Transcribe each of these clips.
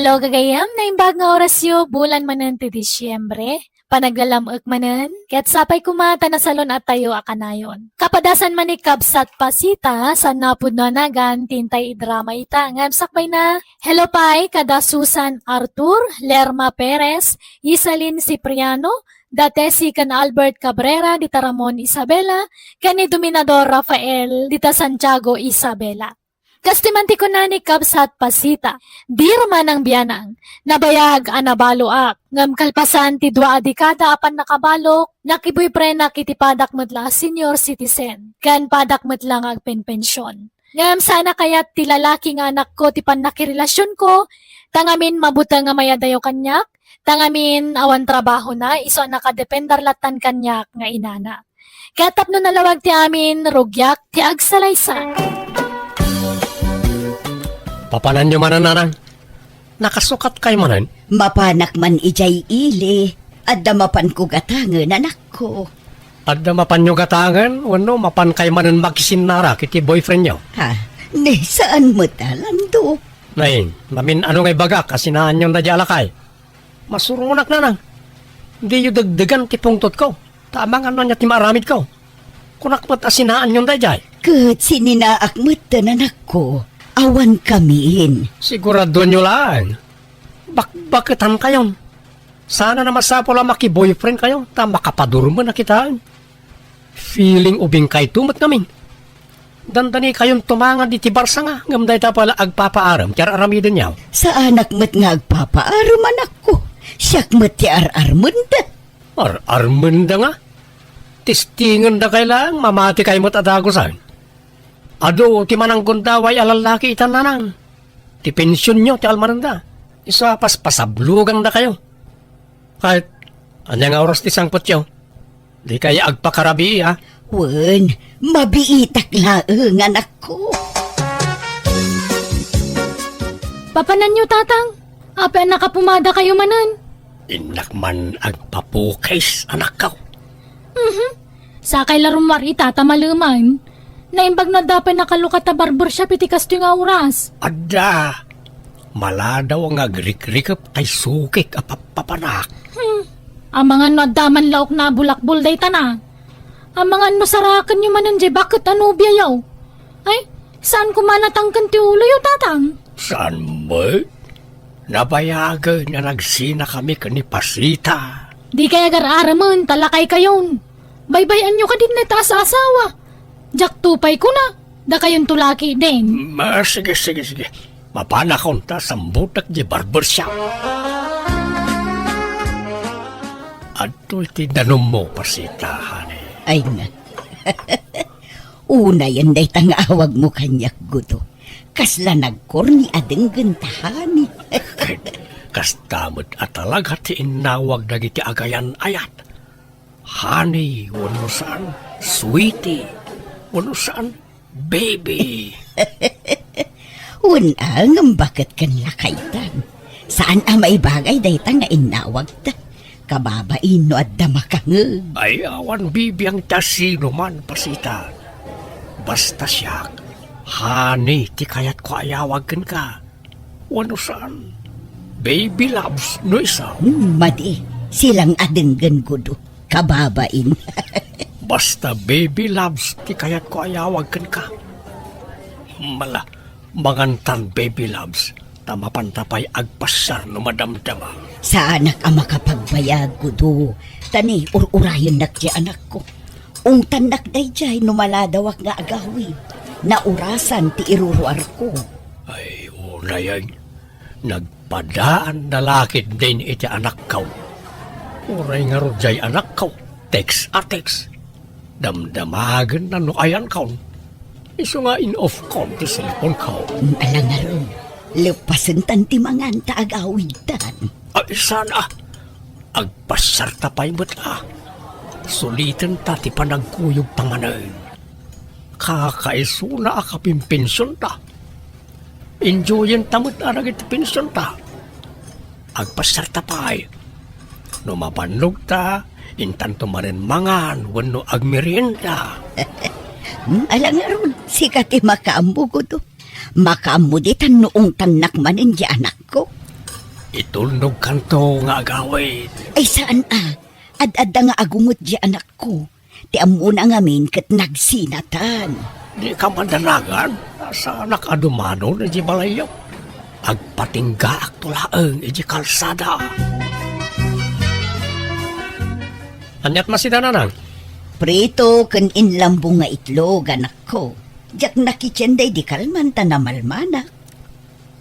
Hello gagayam na imbag nga orasyo bulan manen ti Disyembre. Panaglalamok manen, ket sapay kumata na salon at tayo akanayon. Kapadasan man ni Kabsat Pasita sa napud na nagan tintay drama ita. Ngabsakbay na, hello pay kada Susan Arthur, Lerma Perez, Isalin Cipriano, dati si kan Albert Cabrera, dita Ramon Isabela, kan ni Dominador Rafael, dita Santiago Isabela. Kastimanti ko na ni Kabsat Pasita, di raman ang biyanang, nabayag anabalo ak, ngam kalpasan ti dua adikada apan nakabalok, nakiboyfriend na kitipadak matla senior citizen, kan padak matlang ag penpensyon. Ngam sana kayat ti lalaki nga anak ko ti pan nakirelasyon ko, tangamin mabuta nga mayadayo kanyak, tangamin awan trabaho na, iso nakadependar latan kanyak nga inana. Katap no nalawag ti amin, rugyak ti agsalaysa. Papanan nyo manan nanang. Nakasukat kay manan. Mapanak man ijay ili, at damapan ko gatangan anak ko. At mapan nyo gatangan, wano mapan kay manan makisinara kiti boyfriend nyo. Ha? Ne, saan mo talando? Nain, mamin ano ngay baga kasinaan nyo na di alakay. Masurunak nanang. Hindi yung dagdagan ti pungtot ko. Tamang ano niya ti maramid ko. Kunakmat asinaan nyo na di ay. Kat sininaak mo anak ko. Awan kamiin. Sigurado nyo lang. Bakbakitan kayon. Sana na masapo lang maki-boyfriend kayo. Ta makapadurmo na kitaan. Feeling ubing kay tumat namin. Dandani kayon tumangan di tibarsa nga. Ngamday ta pala agpapaaram. Kaya aramidin niyaw. Sa anak mo't nga agpapaaram anak ko. Siyak mo't ti ar-armunda. Armanda nga. Tistingan na kailang mamati kayo mo't adagosan. Ado, ti manang gundaway alalaki itan nanang. Ti pensyon nyo, ti almaranda. Isa pasablugang na kayo. Kahit, anyang oras ti sangpot nyo. Di kaya agpakarabi, ha? Wen, mabiitak laeng anak ko. Papanan nyo tatang, apa nakapumada kayo manan? Inak man agpapukais, anak ka. Sakay larumar itata maluman. Naimbag na dapat nakalukat na barbershop iti kasto nga oras. Ada, maladaw ang agrik-rikap ay sukik apapapanak. Ang mga nadaman laok na bulakbol day tana. Ang mga masarakan nyo manan jay bakit ano biyayaw? Ay, saan kumanatangkan ti ulo yung tatang? Saan ba? Nabayagan na nagsina kami kani Pasita. Di kaya gar-araman, talakay kayon. Baybayan nyo ka din na taas sa asawa. Jak tupay ko na, da kayon tulaki din. Sige. Mapanakon ta sambutak di barbershop. Ato iti danom mo, Pasita, honey. Ay nga. Una yan day tangawag mo kanyak guto. Kasla nagkorni adeng gentahani. Kastamot at talaga ti inawag na iti agayan ayat. Honey, wano saan, sweetie. Wano saan, baby. Unang bakit kanla kaitan? Saan may bagay day ta nga inawag ta? Kababain no at damakangag. Ay, awan bibiyang tasino man, Pasita. Basta siya, honey, ti kayat ko ayawagan ka. Wano saan, baby loves, no isa. Madi, silang adenggan gudo. Kababain. Basta baby loves, ti kayat ko ayawagan ka. Mangantan baby loves, tamapantapay agpasar no madamdama. Sa anak ang makapagbayag gudo. Tani, urayon nak di anak ko. Ungtan nak day jay numaladawak nga agawid. Naurasan ti iruruar ko. Ay, una yan. Nagpadaan na lakit din iti anak ko. Uray nga rodyay anak ko. Text a text. Damdamagan na no ayan ko. Iso nga in-off ko ti cellphone ko. Alang nga ron, lepasan tanti mangan ta agawidan. Ay, sana. Agpasarta pa'y mutla. Sulitan ta ti panagkuyog tamanan. Kakaiso na akapimpensyon ta. Enjoyin tamot na nagit pensyon ta. Agpasarta pa'y. Numapanlog ta, intanto marin mangan, wano agmerienda. Alang nga ron, sikati makaambo ko do. Makaambo ditan noong tanak manin di anak ko. Itulnog kanto nga agawid. Ay saan Ad-adda nga agungot di anak ko. Ti amuna ngamin kat nagsinatan. Di ka mandanagan. Sa nakadumano na di balayo. Agpatingga ak tulaang iji kalsada. Anyat masida nanang? Prito kan inlambong nga itlog anak ko. Jak nakitsenday di kalmanta na malmana.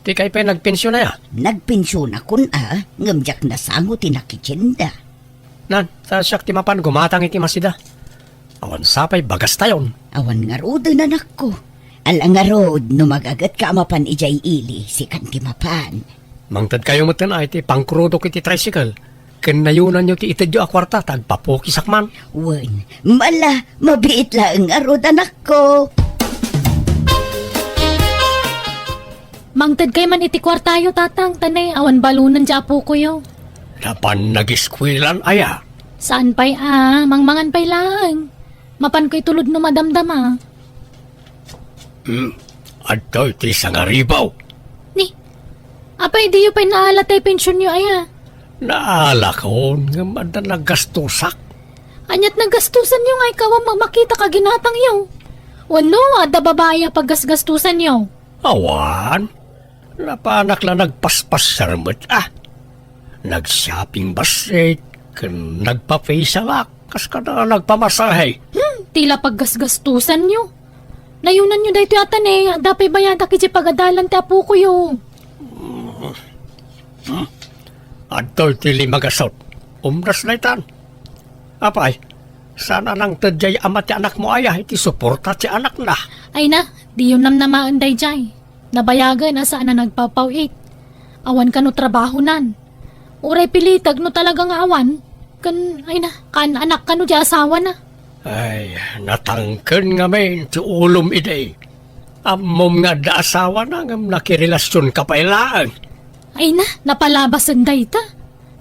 Di kay pa nagpensyon na ya. Nagpensyon akon ngam jak nasango ti nakitsenda. Nan, sa siyak timapan gumatang iti masida. Awan sapay bagas tayon. Awan nga rod anak ko. Alang nga rod no magagat ka amapan ijay ili si kantimapan. Mangtad kayo mo ay ti pangkrudok iti tricycle. Kinayunan nyo ti itadyo akwarta tagpapukisakman. Wen, mala, mabiit lang nga rod anak ko. Mangtad kay man iti kwartayo tatang, tanay, awan balunan dya po ko yo. Napan nag-iskwilan aya. Saan pa'y mangmangan pa'y lang. Mapan ko'y tulod no madamdama. Adto iti sangaribaw. Ni, apay di yu pa'y naalatay pensyon yu aya. Naala ko nga mada naggastusak. Anyat naggastusan yu ngay kawang makita ka ginatang yu. Wano, ada babaya paggasgastusan yu. Awan, napanak lang nagpaspas sarmat Nag-shopping basit, nagpa-facialak, kas ka na nagpamasahe. Tila paggasgastusan yu. Nayunan nyo dahito yatan dapay bayada kiti pagadalan ti apo ko yu. Adto tili magasot, umras na itan. Apay, sana nang tadyay ama ti anak mo iti suporta ti anak na. Ay na, di yun namaan day jay. Nabayagan saan na nagpapawit. Awan ka no trabaho nan. Uray pilitag no talagang awan. Kan anak ka no di asawa na. Ay, natangken nga men ti ulom ide. Amom nga da asawa na nga nakirelasyon ka pa ilaan. Ay na, napalabasan day ta.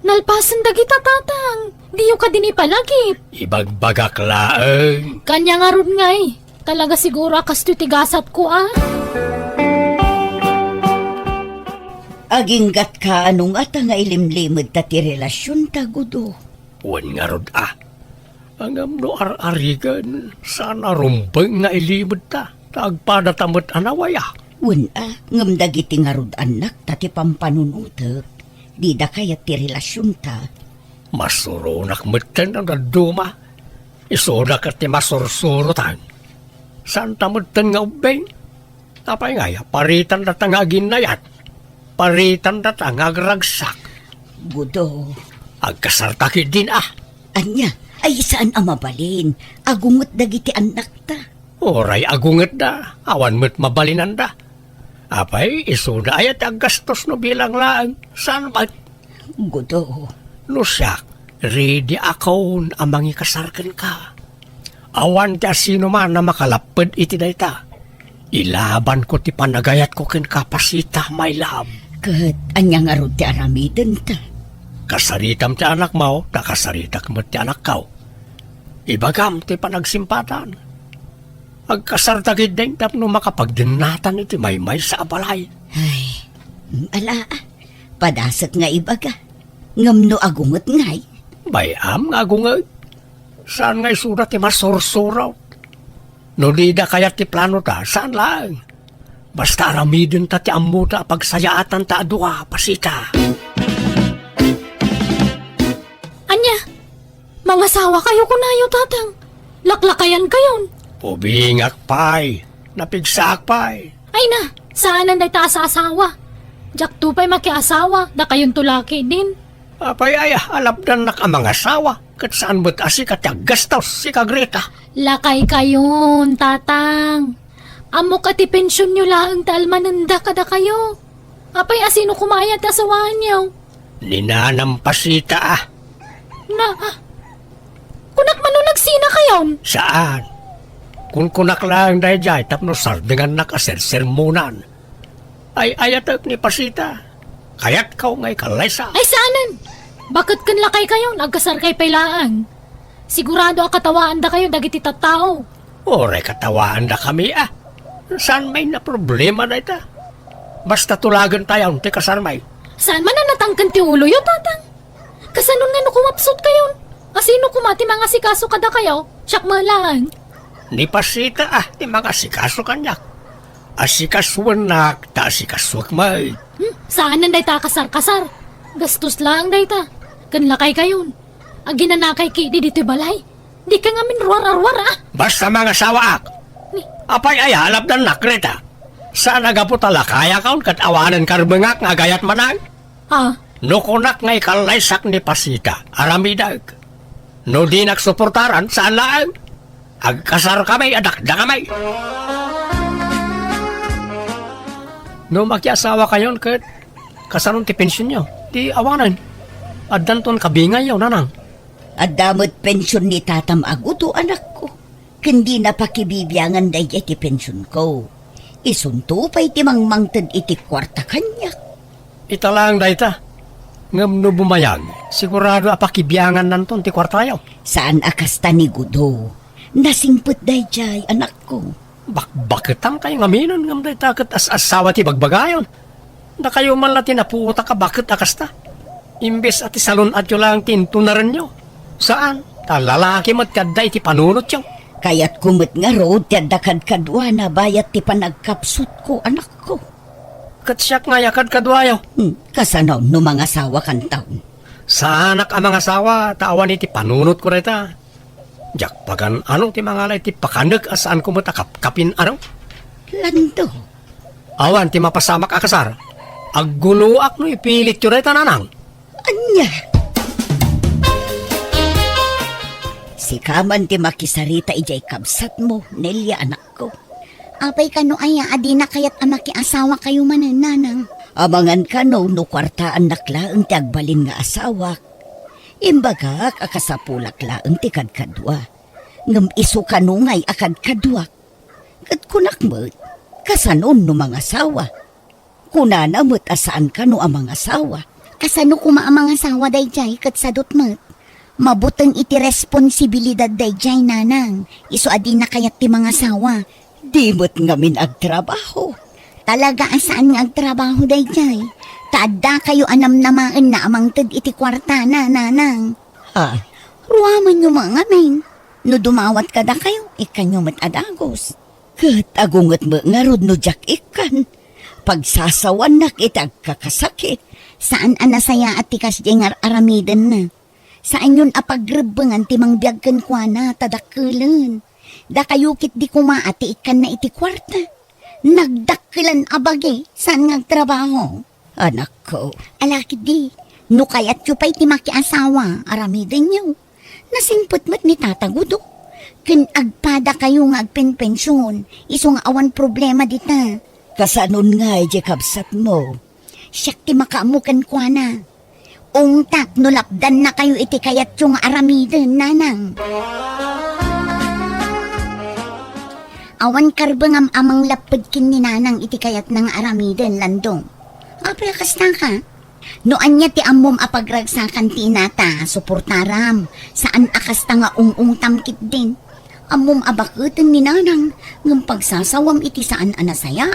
Nalpasan da kita tatang. Di yung ka din ipalagip. Ibagbagak laeng. Kanya nga ron ngay. Talaga siguro akas tigasat ko Aginggat ka anong at nga ilimlimod ta ti relasyon ta gudo. Wan nga rod Ang amno ar-arigan, sana rumbeng nga ilimod ta. Tagpadatamot anawaya. Wen ngam dagiti nga rod anak ta ti pampanunutek. Di da kayat ti relasyon ta. Masurunak meten ang daduma. Isunak at ti masursurutan. Saan tamuten nga ubeng? Tapay nga paritan na nga ginayat. Paritan na nga agragsak. Gudo. Agkasartakid din Anya, ay saan mabalin? Agungot dagiti anak ta. Oray agunget da. Awan mo't mabalinan da. Apay, isuda ayat ang gastos no bilang lang. Saan ba't? Gudo. Nusak, ready ako amangi kasarkan ka. Awan ta sino man na makalapad iti dayta. Ilaban ko ti panagayat ko ken kapasita, my love. Kat anya nga rod ti aramiden ta. Kasaritam ti anak mo, nakasaritak mo ti anak kau. Ibagam ti panagsimpatan. Agkasartakid din tapno makapagdinatan iti maymay sa abalay. Ay, ala, padasat nga ibaga. Ngamno agungot ngay. Bayam nga gungay. Saan nga'y surat ti masursuraw? No di da kaya ti plano ta, saan lang? Basta aramidin ta ti amuta pagsayaatan ta adua, pasita. Anya, mga sawa kayo kunayo tatang. Laklakayan kayon. Pubingak pay, napigsak pay. Ay na, saan ang day ta sa asawa? Jak tupay makiasawa, da kayon tulaki din. Apay ay, alapdan nak ang mga asawa. Kat saan mo't asi katyagastos si Kagreta. Lakay kayon, tatang. Amo ka ti pensyon nyo lang talmananda kada kayo. Apay asino kumayat asawahan nyo? Ninanam pasita Kunak man nung nagsina kayon? Saan? Kung kunak lang dahil dyan, tapno sardingan nakasersermonan. Ay ayatak ni pasita. Kayat kau ngay kalaysa. Ay saanan? Bakit kan lakay kayo? Nagkasar kay pailaan. Sigurado akatawaan da kayo dagiti tattao. Ore katawaan da kami Saan may na problema na ita? Basta tulagan tayo, ti kasarmay. Saan man na natangkan ti ulo yo, tatang? Kasanon nga no kumapsot kayon? Asino kumati mga sikaso kada kayo? Siyak malang. Ni pasita ti mga sikaso kanyak. Asikasuan nak, ta asikasuak may. Saan nanday ta kasar-kasar? Gastos lang day ta. Kanlakay kayon. Agi na nakay ki di dito balay. Di ka nga min ruwar-arwar ah. Basta mga sawaak. Apay ay halap ng nakreta. Saan nagapo talakaya kaon kat awanan karbengak nga gayat manang? Ah, Nukunak ngay kalaysak ni pasita, aramidag. No di nagsuportaran, saan lang? Agkasar kami, adakda kami. No magkiasawa kayon kat kasaron ti pensyon nyo, di awanan. Addan ton kabingay yaw nanang. At damot pensyon ni tatam agudo anak ko. Kundi napakibibiyangan day iti pensyon ko. Isunto pa'y timangmangtad iti kwarta kanyak. Italang dayta. Ngam no bumayag, sigurado apakibiyangan nanton ti kwartayaw. Saan akasta ni Gudo? Nasimpot day jay anak ko. Bakitang kayo ngaminon ngam dayta kat as-asawa ti bagbagayon. Na kayo man lati napuuta ka bakit akasta. Imbes at isalon at yun lang tintunaran nyo. Saan? Ta lalaki mo't kadda iti panunot yung. Kaya't kumot nga road tiyadakad kadwa na bayat ti panagkapsut ko anak ko. Kat siyak nga yakad kadwayo. Kasanaw no mga asawa kan taon. Sa anak ang mga asawa, tawan iti panunot ko rita. Jak pagan anong ti mga lay ti pakandag asaan ko matakapkapin araw. Lando. Awan ti mapasamak akasar. Agguluak no ipilit yun rita nanang. Anya. Si Kaman ti makisarita ijay kabsat mo, Nelia anak ko. Apay kano aya, adi na kayat amaki asawa kayo manan, nanang. Amangan ka no kwartaan naklaang ti agbalin nga asawa. Imbaga akasapulak laang ti kadkadwa. Ngam iso kanungay akad kadwa. Kat kunak mo't, kasanon no mga asawa. Kunana mo't asaan ka no ang mga asawa. Kasano kuma ang mga asawa dayjay kat sadot mat. Mabutang iti responsibilidad dayjay, nanang. Iso adi na kayat ti mga asawa. Di mo't ngamin agtrabaho. Talaga asaan nga agtrabaho dayjay. Taadda kayo anam-namaan na amang tad iti kwarta na, nanang. Ha? Ruwaman nyo mga men. No dumawat kada kayo, ikanyo mat adagos. Kat agungat mo nga rod no jak ikan. Pagsasawan nak itag kakasakit. Saan anasaya at tikas jengar aramidan na. Saan yun apagrebangan timang biyagkan kwa na tadakulan. Da kayukit di kumaati ikan na iti kwarta. Nagdakilan abagi saan nga trabaho. Anak ko, Alakit di, no kayat yu pa'y timaki asawa, aramidan nyo. Nasimpot mo't ni tatagudo. Kin agpada kayo nga agpenpensyon, iso nga awan problema dita. kasanon nga iti kabsat mo. Siyak ti makaamukan kwa na. Ungtak no lapdan na kayo iti kayat yung aramidan, nanang. Awan karbangam amang lapad kin ni nanang iti kayat ng aramidan, landong. Apra kasta ka. Noan niya ti amom apagragsakan ti inata, suportaram. Saan akasta nga ung tamkit din. Amom abakutan ni nanang, ng pagsasawam iti saan anasaya.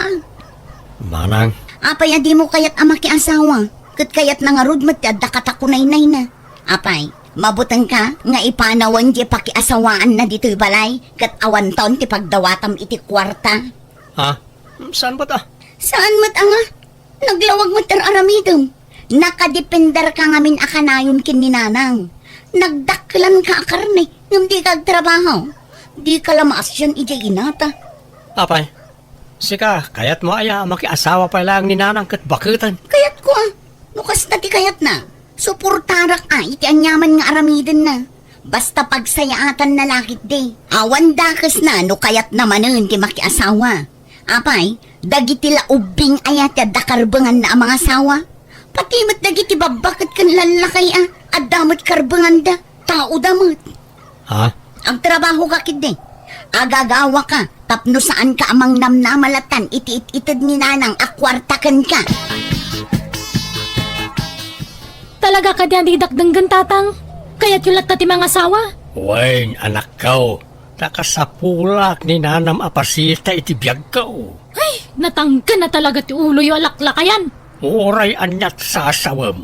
Manang, Apay, adi mo kayat amaki asawa. Kat kayat na nga rod matadda katakunay-nay na. Apay, mabutan ka nga ipanawan di pakiasawaan na dito'y balay. Kat awan taon ti pagdawatam iti kwarta. ha? Saan ba ta? Saan mat anga? Naglawag mat aramidom. Nakadepender ka ngamin akanayon kin ni nanang. Nagdaklan ka akarne, ngam di kag trabaho. Di ka lamaas yan iti inata. Apay, sika, kayat mo aya makiasawa pa lang ni nanang kat bakitan. Kayat ko ah. Nukas na ti kayat na. Suportarak iti anyaman nga aramidan na. Basta pagsayaatan na lakit de. Awan dakas na no kayat naman ti makiasawa. Apay, dagiti laubing ayat ya dakarbangan na ang mga asawa. Pati mat dagiti babakit kan lalakay at damot karbangan da. Tao damot. Ha? Ang trabaho ka kid de. Agagawa ka, tapno saan ka amang namnamalatan, iti-ititid ni nanang, akwartakan ka. Talaga ka diyan di dakdanggan tatang. Kaya't yulat na ti mga asawa. Wen, anak ko. Nakasapulak ni nanam apasita iti biyag ko. Ay, natangka na talaga ti ulo yung alaklakayan. Uray anyat sasawam.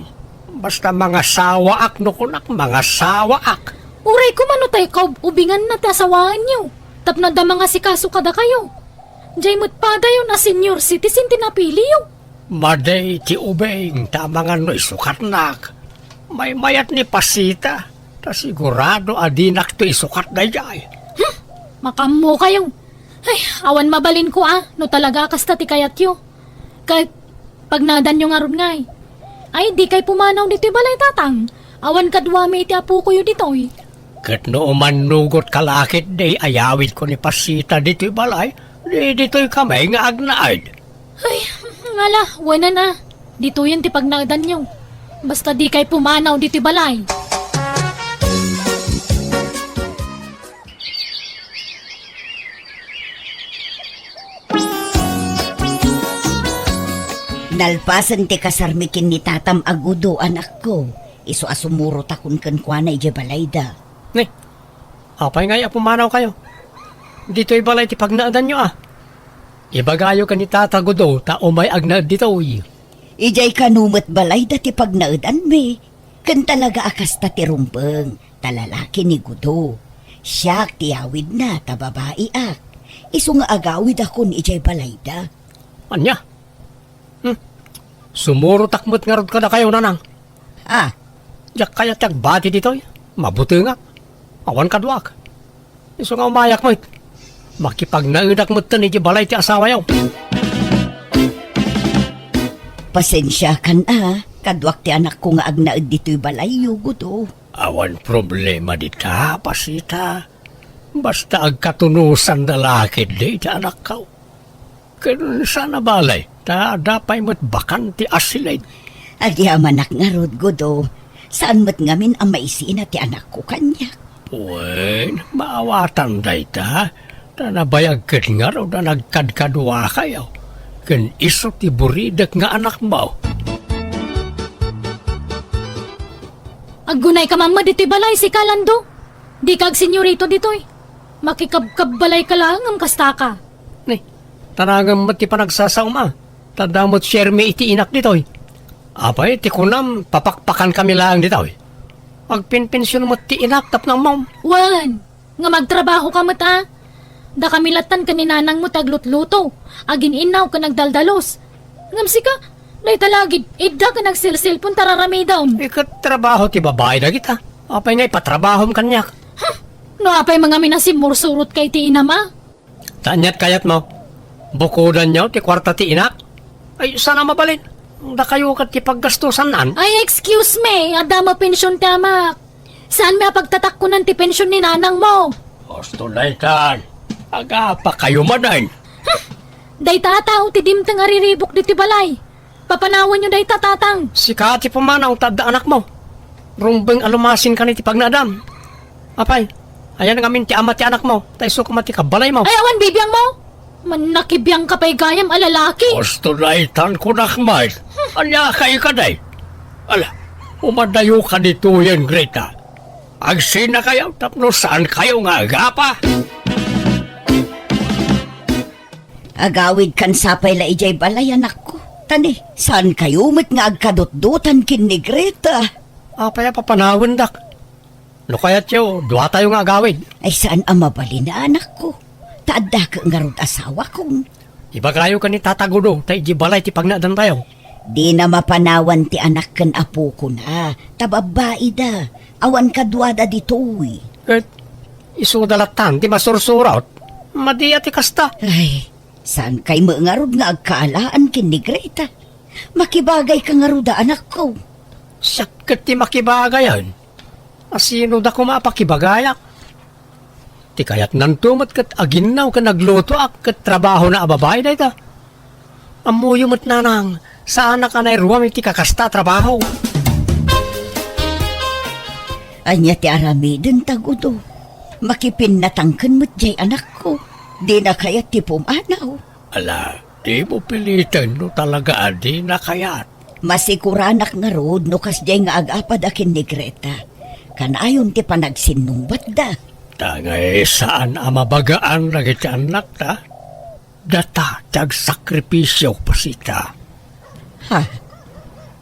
Basta mga sawaak no kunak, mga sawaak. Uray ko mano tayo ubingan na tasawaan niyo. Tapno da mga sikaso kada kayo. Jay mo't pada yun na senior citizen tinapili yun. Maday ti ubeng, tamangan no isukat nak. May mayat ni pasita. Ta sigurado adinak to isukat na jay. Makammo kayo. Ay, awan mabalin ko no talaga kasta ti kayat yo. Kahit pag nadan yung aron ngay. Ay, di kay pumanaw dito balay tatang. Awan kadwa may iti apo ko yun dito eh. Kat no manugot kalakit day ayawit ko ni pasita dito'y balay. Di dito'y kamay nga agnaad. Ay, ngala, wala na. Dito yun ti pag nadan nyo. Basta di kay pumanaw dito balay. Nalpasan ti kasarmikin ni tatam agudo anak ko. Iso asumuro takon kan kuana ije balayda. Ni, apay nga pumanaw kayo. Dito'y balay ti pagnaadan nyo Ibagayo ka ni tatagudo, ta umay agnaad dito'y. Ijay kanumat balayda ti pagnaadan me. Kan talaga akas ta ti rumpeng, talalaki ni gudo. Siyak ti awid na, ta babae ak. Iso nga agawid ako ni ijay balayda. Anya? Sumuro takmot nga rod ka na kayo nanang. Ah, Yak kaya tiyag bati dito'y. Mabuti nga. Awan kadwak. Iso nga umayak mo makipagnaidak mo ito ni balay ti asawa yaw. pasensya kan kadwak ti anak ko nga agnaed dito'y balayo gudo. Awan problema dita, pasita. Basta agkatunusan na lakid di ti anak ka. Kaya sana balay, ta dapay mo't bakan ti asilay. Agyaman ak nga rod gudo. Saan mo't ngamin ang maisina ti anak ko kanya? Wen, maawatan day ta. Ta nabayag kat nga raw na nagkadkadwa kayo. Kan iso ti buridak nga anak mo. Aggunay ka mama dito'y balay si Kalando. Di kag senyorito dito'y. Makikabbalay ka lang ang kasta ka. Ni, tanagang mati pa nagsasauma. Tadamot share me iti inak dito'y. Apay, ti kunam, papakpakan kami lang dito'y. Magpinpensyon mo ti inak tap ng mom. Wan, nga magtrabaho ka mata. Da kamilatan ka ni nanang mo taglutluto. Agin inaw ka nagdaldalos. Ngamsi ka, day talagid, idda ka nagsilsilpon tararami daw. Ikat trabaho ti babae na kita. Apay nga ipatrabahom kanyak. No apay mga minasimursurot kay ti inama. Tanyat kayat mo. Bukudan niyo ti kwarta ti inak. Ay, sana mabalin. Da kayo kat ti paggastusan nan. Ay, excuse me, adama pensyon tamak. Saan may pagtatakkunan ti pensyon ni nanang mo? Gusto na itan. Aga pa kayo manan. Day tatao ti dimtang ariribok diti balay. Papanawan nyo day tatatang. Si Kati pumanaw tada anak mo. Rumbeng alumasin ka ni ti pagnadam. Apay, ayan nga min ti ama ti anak mo. Taiso ka mati kabalay mo. Ay, awan bibiyang mo. Manakibiyang kapay gayam alalaki. Gusto na itan ko nakmay. Anya kayo ka day. Ala, umadayo ka dito yan, Greta. Agsina kayo, tapno saan kayo nga agapa? Agawid kan sapay la ijay balay anak ko. Tani, saan kayo mat nga agkadot-dutan kin ni Greta? Apay, papanawan dak. No kaya't yo, duha tayo nga agawid. Ay saan ang mabali na anak ko? Taadda ka nga rod asawa kong. Iba kayo ka ni tatagudo, tayo di balay ti pagnadan tayo. Di na mapanawan ti anak kan apo ko na. Tababae da. Awan kadwada dito'y. Kat, isudalatan, ti masursurat. Madi ati kasta. Ay, saan kay mga rod nga agkaalaan kin ni Greta? Makibagay ka nga rod anak ko. Sakit ti makibagayan. Asino da kumapakibagayak? Ti kayat nantumat kat aginaw ka nagluto ak kat trabaho na ababay da ita. Amuyo mat nanang, saan na ka na iruwam iti kakasta trabaho? Anya ti aramiden tagudo. Makipinatangkan mo't jay anak ko. Di na kayat ti pumanaw. Ala, di mo pilitan no talaga di na kayat. Masikuranak nga rod no kasjay nga agapad akin ni Greta. Kanayon ti panagsinumbat da. Tangay saan amabagaan na iti anak ta? Data, tag sakripisyo pasita. Ha,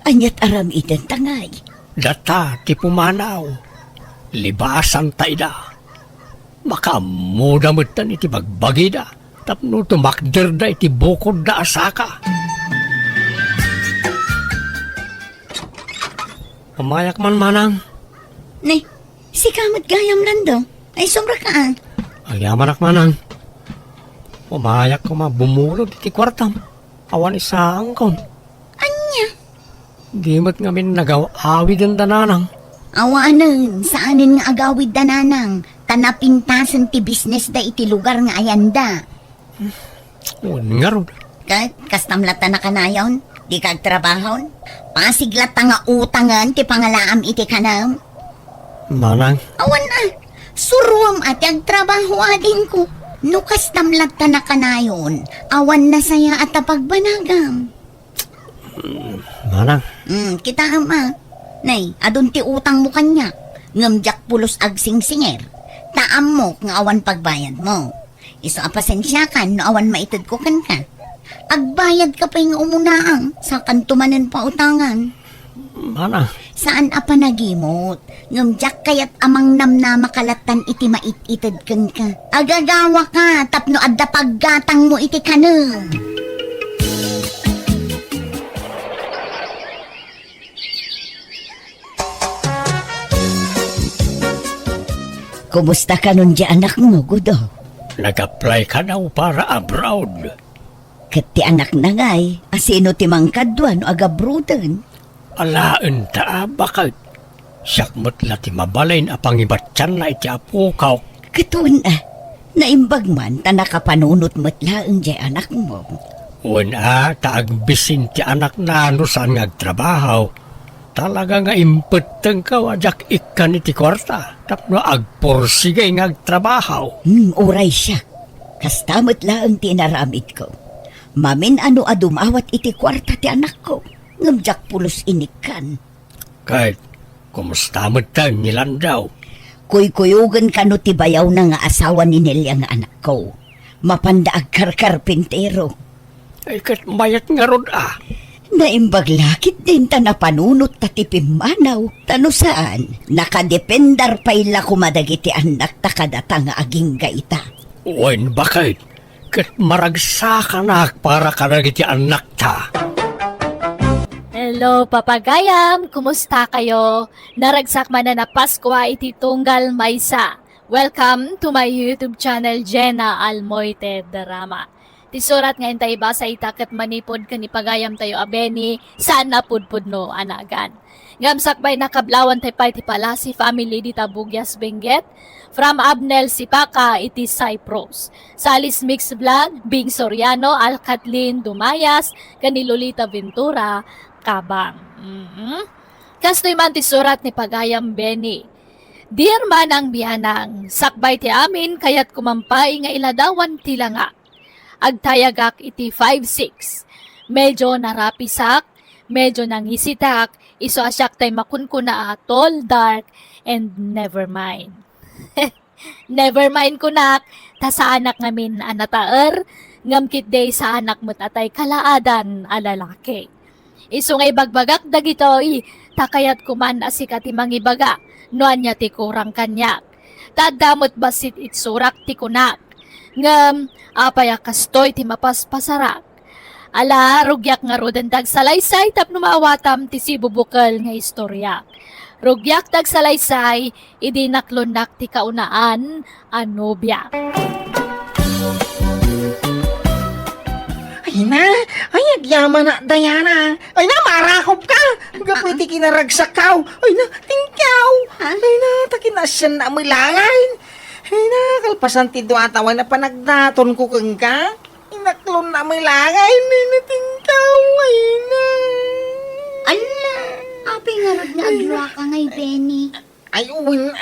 Anyat aramidan tangay. Data ti pumanaw. Libasan tayo da. Makamudamutan iti bagbagi da. Tapno tumakder da iti bukod da asaka. Pamayak man manang. Nay, si kamot gayam lando. Ay, sombra ka ah. Agyaman ak manang. Pumayak ko bumulod iti kwartam. Awan isang kon. Anya? Dimot ngamin nagaw-awid ang dananang. Awanan, saanin nga agawid dananang. Tanapintasan ti business da iti lugar nga ayanda. Nga ron. Kastamlata na kanayon, di kag trabahon. Pasiglata nga utangan ti pangalaam iti kanam. Manang. Awan na, suruam ati ag trabaho adin ko. No kastamlata na kanayon, awan na saya at pagbanagam. Manang. Kita ama. Nay, adun ti utang mo kanya. Ngamjak pulos ag singsinger. Taam mo nga awan pagbayad mo. Iso apasensya kan no awan maitid ko kan ka. Agbayad ka pa yung umunaang sa kantumanan pa utangan. Manang. Saan apa nagimot? Ngamjak kayat amang namna makalatan iti mait-itid kan ka. Agagawa ka tapno adda paggatang mo iti kanang. Kumusta ka nun di anak mo, Gudo? Nag-apply ka daw para abroad. Kat ti anak na ngay, asino ti mangkadwa no agabrudan. Alaan ta bakit? Sakmot la ti mabalain apang ibatsan na iti apukaw. Katun naimbag man ta nakapanunot mo't laeng di anak mo. Una, taagbisin ti anak na ano saan ngagtrabaho. Talaga nga impeteng ka wajak ikan iti kwarta. Tapno agporsigay ngagtrabaho. Uray siya. Kastamot laeng tinaramid ko. Mamin ano adumawat iti kwarta ti anak ko. Ngamjak pulos inikan. Kahit, kumusta mo tayo nilandaw? Kuy-kuyugan ka no ti bayaw na nga asawa ni Nelia nga anak ko. Mapandaag karkarpintero. Ay, kat mayat nga rod Naimbag lakit din ta napanunot ta ti pimanaw. Tano saan? Nakadependar payla kumadagiti anak ta kadata nga aging gaita. Uwan bakit? Kat maragsa ka na para ka na iti anak ta. Hello, Papagayam! Kumusta kayo? Naragsak man na Pasko iti tunggal maysa. Welcome to my YouTube channel, Jenna Almoite Drama. Tisurat nga intay ba sa itakat manipod ka ni Pagayam tayo abeni, saan na pudpud no anagan. Ngamsak ba'y nakablawan tayo pa iti pala si family di Tabugyas Benguet, from Abnel Sipaka iti Cyprus. Salis Mix Vlog, Bing Soriano, Alcatlin Dumayas, kani Lolita Ventura, Kabang. Kastoy man ti surat ni Pagayam Beni. Dear manang biyanang, sakbay ti amin kayat kumampay nga iladawan tila nga. Agtayagak iti 5-6. Medyo narapisak, medyo nangisitak, iso asyak tay makunkuna tall, dark, and never mind. Never mind kunak, ta sa anak ngamin anataer, ngamkit day sa anak mo't atay kalaadan alalaki. Iso ngay bagbagak dagitoy, takayat kuman asikat imang ibaga, noan niya ti kurang kanyak. Tadamot basit itsurak ti kunak. Ngam, apaya kastoy ti mapaspasarak. Ala, rugyak nga rodan tag salaysay tapno maawatam ti sibubukal nga istorya. Rugyak tag salaysay, idi naklunak ti kaunaan, anobya. Ay na, ay agyaman na, Diana. Ay na, marakop ka. Gapwede kinaragsakaw. Ay na, tingkaw. Ay na, takinasyan na milangain. Ay na, kalpasan ti duwatawan na panagdaton ko kang ka. Inaklon na milangain. Ay na, tingkaw. Ay na. Ala, api nga rod nga agluwa ka ngay, Benny. Ay, uwin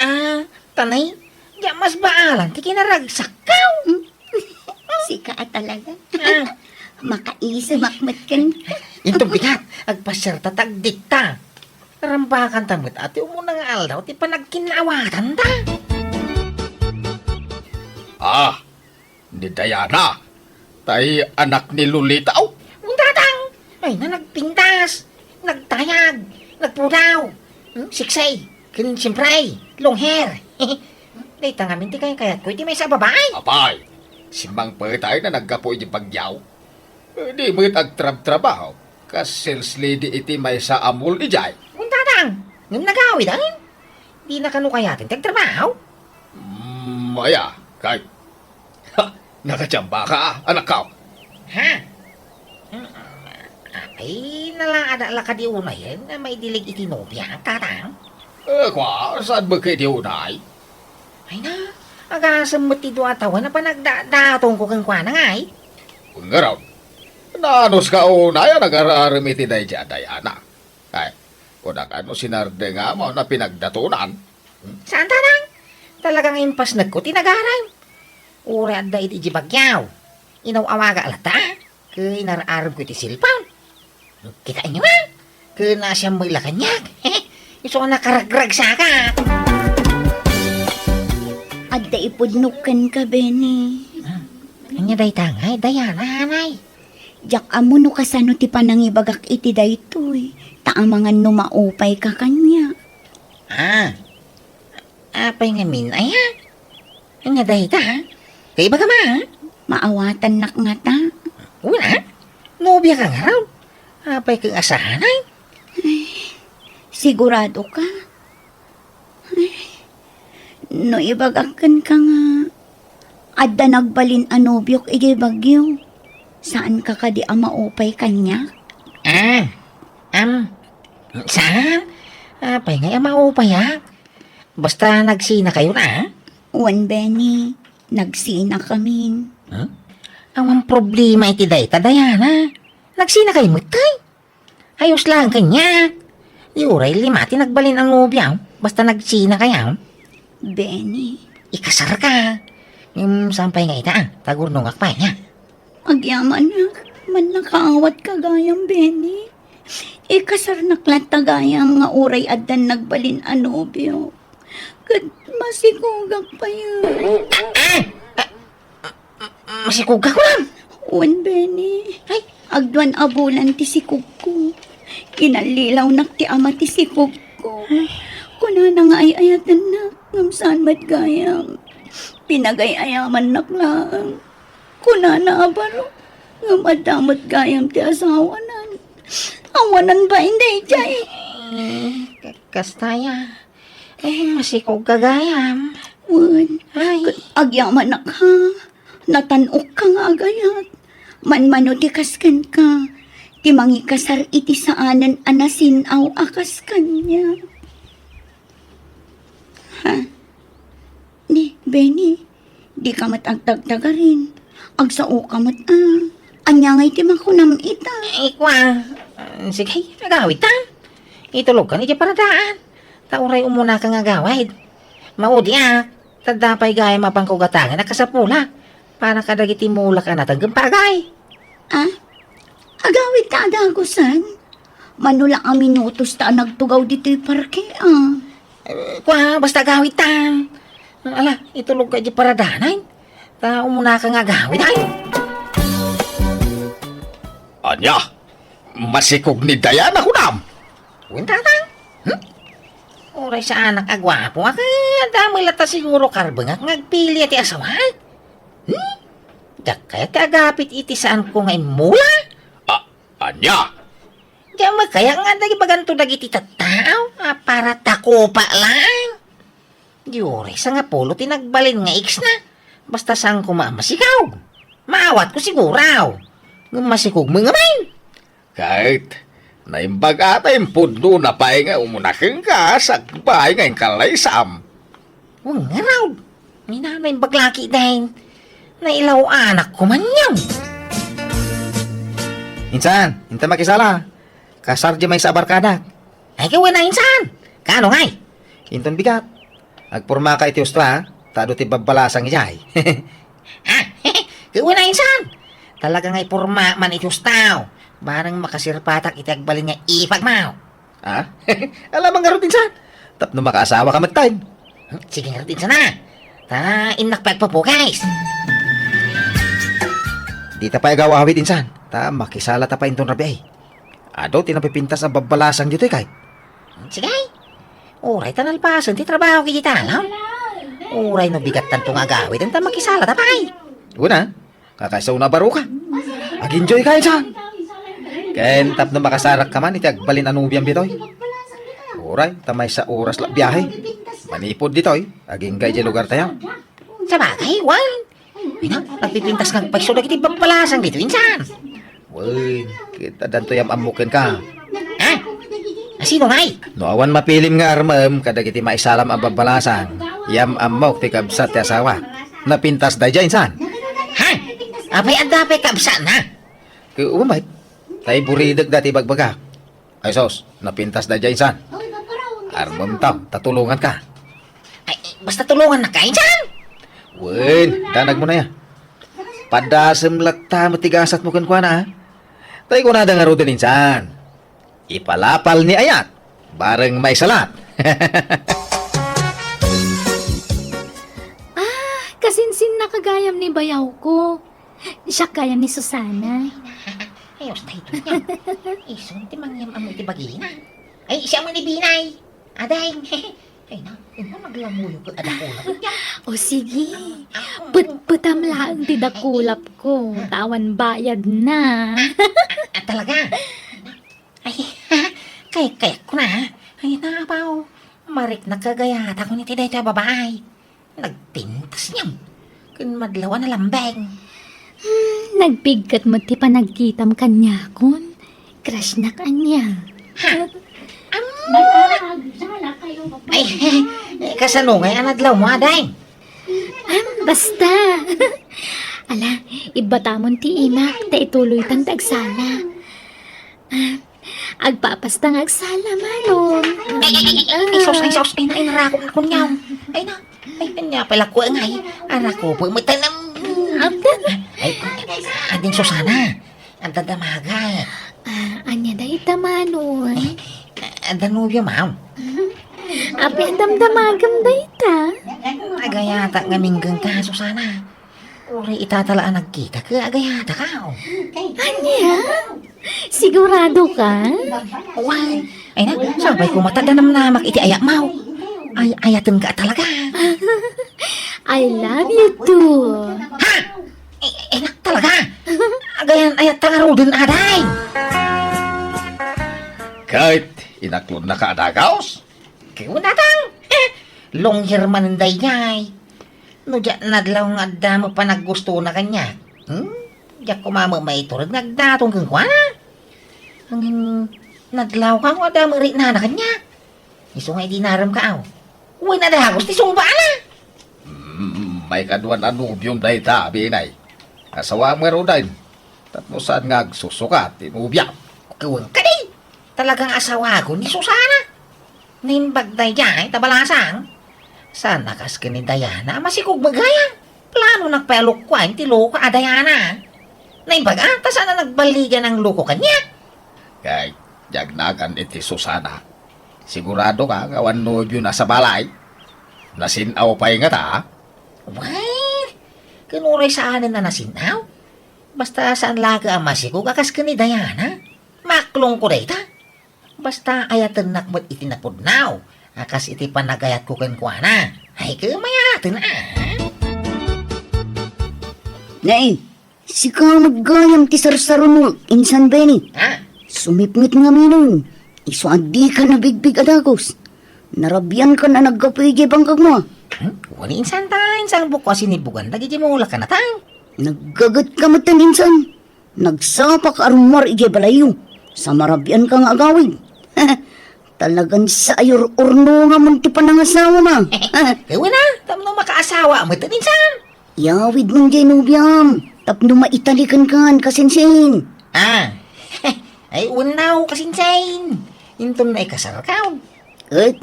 Tanay, di mas baalan ti kinaragsakaw. Sika talaga. Makaisa makmat kan. Ito bigat, agpasyerta tagdikta. Rambakan tamit ati umuna nga aldaw, ti panagkinawatan ta. Ni Diana. Tay anak ni Lolita. Untatang, ay na nagpintas. nagtayag, nagpudaw, siksay, kin siyempre, long hair. Day tangamin ti kayat ko, iti may sa babae. Apay, simbang pagkatay na nagkapoy di pagyaw. Di mo agtrab-trabaho. Kas sales lady iti may sa amul ijay. Muntatang, ngam nagawid ang. Di na kanu kayatin tagtrabaho. Maya, kay. Ha, nakachamba ka, anak ka. Ha? Ay, nalaada la ka di una yan na may dilig itinopya, tatang. Kwa, saan ba kayo di unay? Ay na, agasam mo ti duatawan na pa nagdadatong ko kang kwa na nga eh. Ngaraw. Nanos ka unay, nag-araramiti na ijaday, anak. Ay, kunak ano sinarde nga mo na pinagdatunan. Saan tatang? Talagang impas nagko tinagaran. Ura da iti jibagyaw. Inaw awaga alata. Kay nararab ko iti silpaw. Kita inyo ha? Kaya na siya may lakanyag. Iso ka nakaragrag sa ka. Adda ipudnukan ka, Benny. Kanya day tangay, dayana hanay. Jak amo no kasano ti panangibagak iti daytoy. Taamangan no maupay ka kanya. Apay nga min ay ha? Kanya day ta ha? Kaya baga ma ha? Maawatan nak nga ta. Una, nobya ka nga raw. Apay kang asahan ay. Sigurado ka? Ay, no ibagakan ka nga. Adda nagbalin anobyok iti bagyo. Saan ka di maupay kanya? Saan? Apay nga maupay ha? Basta nagsina kayo na ha? Wan, Benny. Nagsina kami. Ang problema iti day Dayana. Nagsina kayo matay. Ayos lang kanya. Di uray limati nagbalin ang nobya. Basta nagsina kayo. Benny, Ikasar ka. Sampay nga ita. Tagurnungak pa niya. agyaman na. Man nakaawat ka gayam, Benny. Ikasar naklat tagayam nga uray adan nagbalin anobyo. Kat masigugak pa yun. Masikugak ko lang. Wan, Benny. Ay, agduan abulan ti sikug ko. Inalilaw nak ti ama ti sikug ko. Kuna na nga ay ayatan na. Ngamsaan ba't gayam? Pinagay-ayaman nak lang. Kuna na abaro. Ngamadamot gayam ti asawanan. Awanan ba hindi, Jay? Kastaya. Masikog kagayam. Wan, Ay. agyaman nak ha. Natanok ka nga agayat. Manmano ti kaskan ka. Ti mangikasar iti saanan anasinaw akas kanya. Ha? Ni, Benny, di ka matagtagtaga rin. Agsao ka mat Anyangay ti makunam ita. Ikwa. Sige, nagawid ta. Itulog ka ni di paradaan. Tauray umuna ka nga gawid. Maudi tadapay gaya mapangkugatangan na kasapula. Para kadagiti mula ka natanggang pagay. Agawid ka adagosan. Manula ang minutos ta nagtugaw dito'y parke Kwa, basta gawid ta. Ala, itulog ka di paradanan. Ta umuna ka nga gawid ay. Anya, masikog ni Diana kunam. Wintatang. Oray sa anak agwapo. Damay lata siguro karbangak ngagpili ati asawan. Kaya agapit iti saan ko ngay mula? Anya, Diyan kaya nga dagi baganto dagiti tattao para takopa lang. Diyoray sa nga polo tinagbalin nga iks na. Basta sang kumamasikaw. Maawat ko siguraw. Masikog mo nga man. kahit naimbag ata yung pundo na pa'y nga umunakang ka sa bahay nga yung kalaysam. Huwag nga raw. May nanay baglaki dahil nailaw anak ko man yaw. Insan, hinta makisala. Kasar di may sa barkada. Ay kawan na insan. Kano ngay? Hinton bigat. Agpurma ka iti usto ha. Tado ti babalasang ijay. Kawan na insan. Talaga ngay purma man iti ustaw. Barang makasirpatak iti agbalin niya ipagmaw. Ha? Alam ang garot insan. Tapno makaasawa ka magtime. Sige nga rin sana. Ta inak pagpapo guys. Di ta pa agaw awit insan. Ta makisala ta pa inton rabi ay. Ado, tinapipintas ang babalasang dito kay. Sige. Uray tanalpasan ti trabaho kita lang. Uray no bigat tanto nga agawid ang makisala tapay. Una, kakaisaw na baro ka. Ag-enjoy ka dyan. Kain tap na makasarak ka man, iti agbalin anubiyang bitoy. Uray, tamay sa oras la biyahe. Manipod ditoy, aging gay di lugar tayo. Sa bagay, Juan. Ay na, nagpipintas ng pagso na kiti babalasang dito insan. Uy, kita danto yam amukin ka. Ha? Sino ngay? No awan mapilim nga armam, kada kiti maisalam ang babalasan. Yam amok ti kabsat ti asawa. Napintas da dyan, san? Ha? Abay ang dapat kabsa na. Umay, tayo buridag dati bagbaga. Ay sos, napintas da dyan, san? Armam tam, tatulungan ka. Ay, basta tulungan na kain san. Wen, danag mo na yan. Padasem lakta matigasat mo kan kwa na, ha? Tayo ko na da nga rodin, san? Ipalapal ni Ayat, bareng may salat. Kasinsin na kagayam ni bayaw ko. Siya kaya ni Susana. Ayos na ito niya. Ison, ti mangyam amo ti bagina. Ay, siya man ni Binay. Aday. Ay na, maglamuyo ko adakulap niya. O sige, put-putam lang ti dakulap ko. Tawan bayad na. At talaga. Ay, kaya ko na. Ay, nabaw. Marik nagkagayat ako ni tiday ta babae. Nagpintas niya. Kun madlawa na lambeng. Nagbigat mo ti panagkitam kanya kun. Crush na kanya. Ay, kasanungay ang adlaw mo, aday. Basta. Ala, ibatamon ti ina, ta ituloy tang tagsala. Agpapastang agsala manon. Ay, sos, ay na, narakot na ko niyaw. Ay na, kanya pala ko ay, arako po, matanam. Ay, ading Susana, ang dadamagay. Anya da itamanon. Danubyo, ma'am. Api ang damdamagam da ita. Agayata nga minggang ka, Susana. Uri itatalaan nagkita ka, agayata ka. Anya? Sigurado ka? Why? Ay na, sabay ko matadamam namak iti ayak mau. Ay, ayatan ka talaga. I love you too. Ha? Ay na, talaga. Agayan, ayat tangaro din, aday. Kahit inaklon na ka adagaos. Kaya natang. Longhir man day nyay. No, dyan nadlaw nga damo pa naggusto na kanya. Diyak kumama may turag nagdatong kang kwa. Ang nadlaw ka nga damo rin na kanya. Iso nga di naram ka aw. Uy na dahagos ti sumba na. May kaduan anubyong dahi ta, binay. Asawa mo rin dahin. Tatmo saan nga susukat, inubyak. Kawang ka di. Talagang asawa ko ni Susana. Nimbag day dyan, tabalasang. Sana kas ka ni Diana, masikog bagaya. Plano nagpalukwan, ti loko a Diana. Nimbag ata sana nagbaligan ang loko kanya. Kay, yagnagan iti Susana. Sigurado ka, gawan nobyo na sa balay. Nasinaw pa nga ta. Well, kinuray sa anin na nasinaw. Basta saan laga ang masikog akas ka ni Diana. Maklong ko rita. Basta ayatan nakmat iti napudnaw. Akas iti panagayat ko kenkwana. Ay kamayatin Nay, si ka maggayam ti sarsaro mo, insan Benny. Ha? Sumipngit nga minun. Iso adi ka na bigbig adagos. Narabyan ka na nagkapigi bangkag mo. Wali insan tayo, insang buko sinibugan. Lagi di mo ula ka na tayo. Naggagat ka matan insan. Nagsapak arumar ige balayo. Sa marabyan ka nga agawin. Talagang sa ayor orno nga munti pa ng asawa ma. Kaya na, tamno makaasawa mo ito insan. Yawid mong Genubiam. Tapno maitalikan kan kasinsin. Ah, ay unaw kasinsain. Inton na ikasar ka. At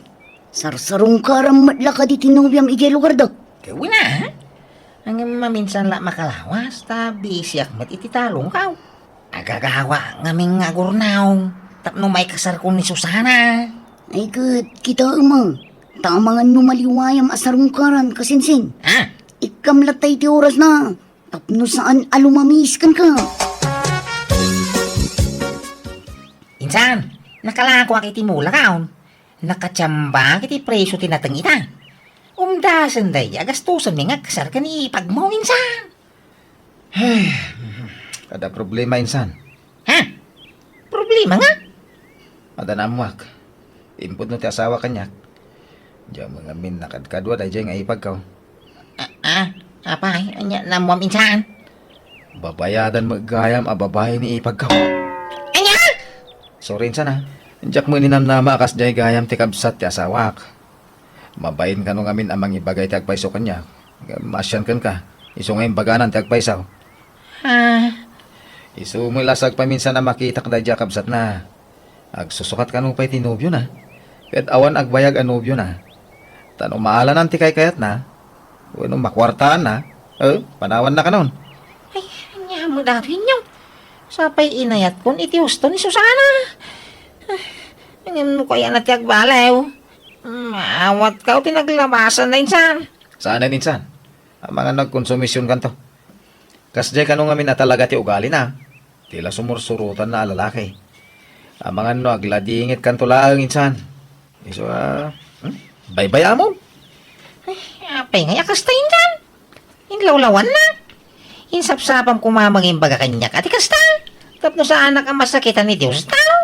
sarsarong karang matlaka di tinubiam ige lugar do. Kaya na, ang maminsan la makalawas, tabi siyak mat ititalong ka. Agagawa ngaming nga gurnaw. Tapno may kasar ko ni Susana. Ay kat, kita ma. Tamangan mo maliwayam asarong karan kasinsin. Ah, Ikamlatay ti oras na. Tapno saan alumamis kan ka. Insan, nakalako ang iti mula kaon. Nakatsamba kiti preso tinatang ita. Umdasan day, agastusan mi nga kasar ka ni pagmo, insan. Kada problema insan. Ha? Problema nga? Madanamuak. Impod no ti asawa kanyak. Diyan mga min nakadkadwa day nga ipag ka. Apay, anya namuam insan. Babayadan magayam a babae ni ipag ka. Anya? Sorry insan ha. Diyak mo ninamnama akas jay gayam ti kabsat ti asawak. Mabayin ka nung amin amang ibagay ti agpaiso kanya. Masyan kan ka. Iso ngayon baganan ti agpaisaw. Iso mo lasag paminsan na makita ka dadya kabsat na. Agsusukat ka nung pa'y tinubyo na. Kahit awan agbayag anubyo na. Tanong maalan ti kay kayat na. Bueno, makwartaan na. Panawan na ka nun. Ay, anya mo darin yung. Sapay inayat kon iti husto ni Susana. Ngayon mo kaya na tiyag balaw. Maawat ka o pinaglabasan na insan. Saan na insan? Ang mga nagkonsumisyon kanto. Kasjay ka nung amin na talaga ti ugali na. Tila sumursurutan na lalaki. Ang mga no agladingit kanto laang insan. Iso baybaya mo. Apay nga yakas ta insan. Inlawlawan na. Insapsapam kumamaging baga kanyak at ikas ta. Tapno sa anak ang masakitan ni Diyos tao.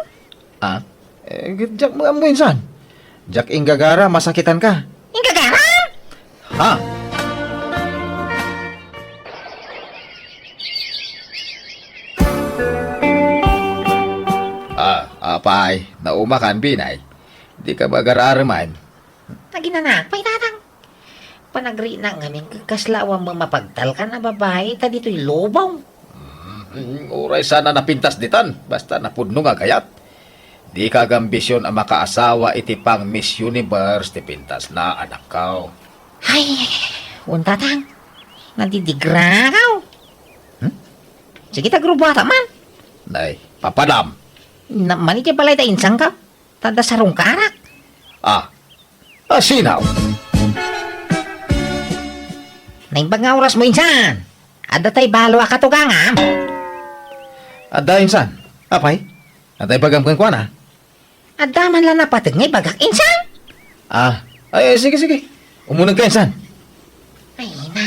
Jack mo mo insan. Jack inggagara masakitan ka. Ingagara! Ha? Apay, naumakan binay. Di ka bagar-araman. Naginanak, pa'y tatang. Panagri na nga min kaslawang mamapagtal ka na babae, ta dito'y lobaw. Uray sana napintas ditan, basta napudno nga kayat. Di ka gambisyon ang makaasawa iti pang Miss Universe ti pintas na anak kao. Ay, untatang. Nandidigra ka. Sige, tagrubata man. Nay, papadam. Naman iti balay ta insang ka. Tada sarong karak. Sinaw. Naimbag nga oras mo insan. Ada tay balo akatuganga. Ada insan. Apay? Atay bagamkan ko na. Ada man lang napatag ngay bagak insan. Ay, sige. Umunag ka insan. Ay na.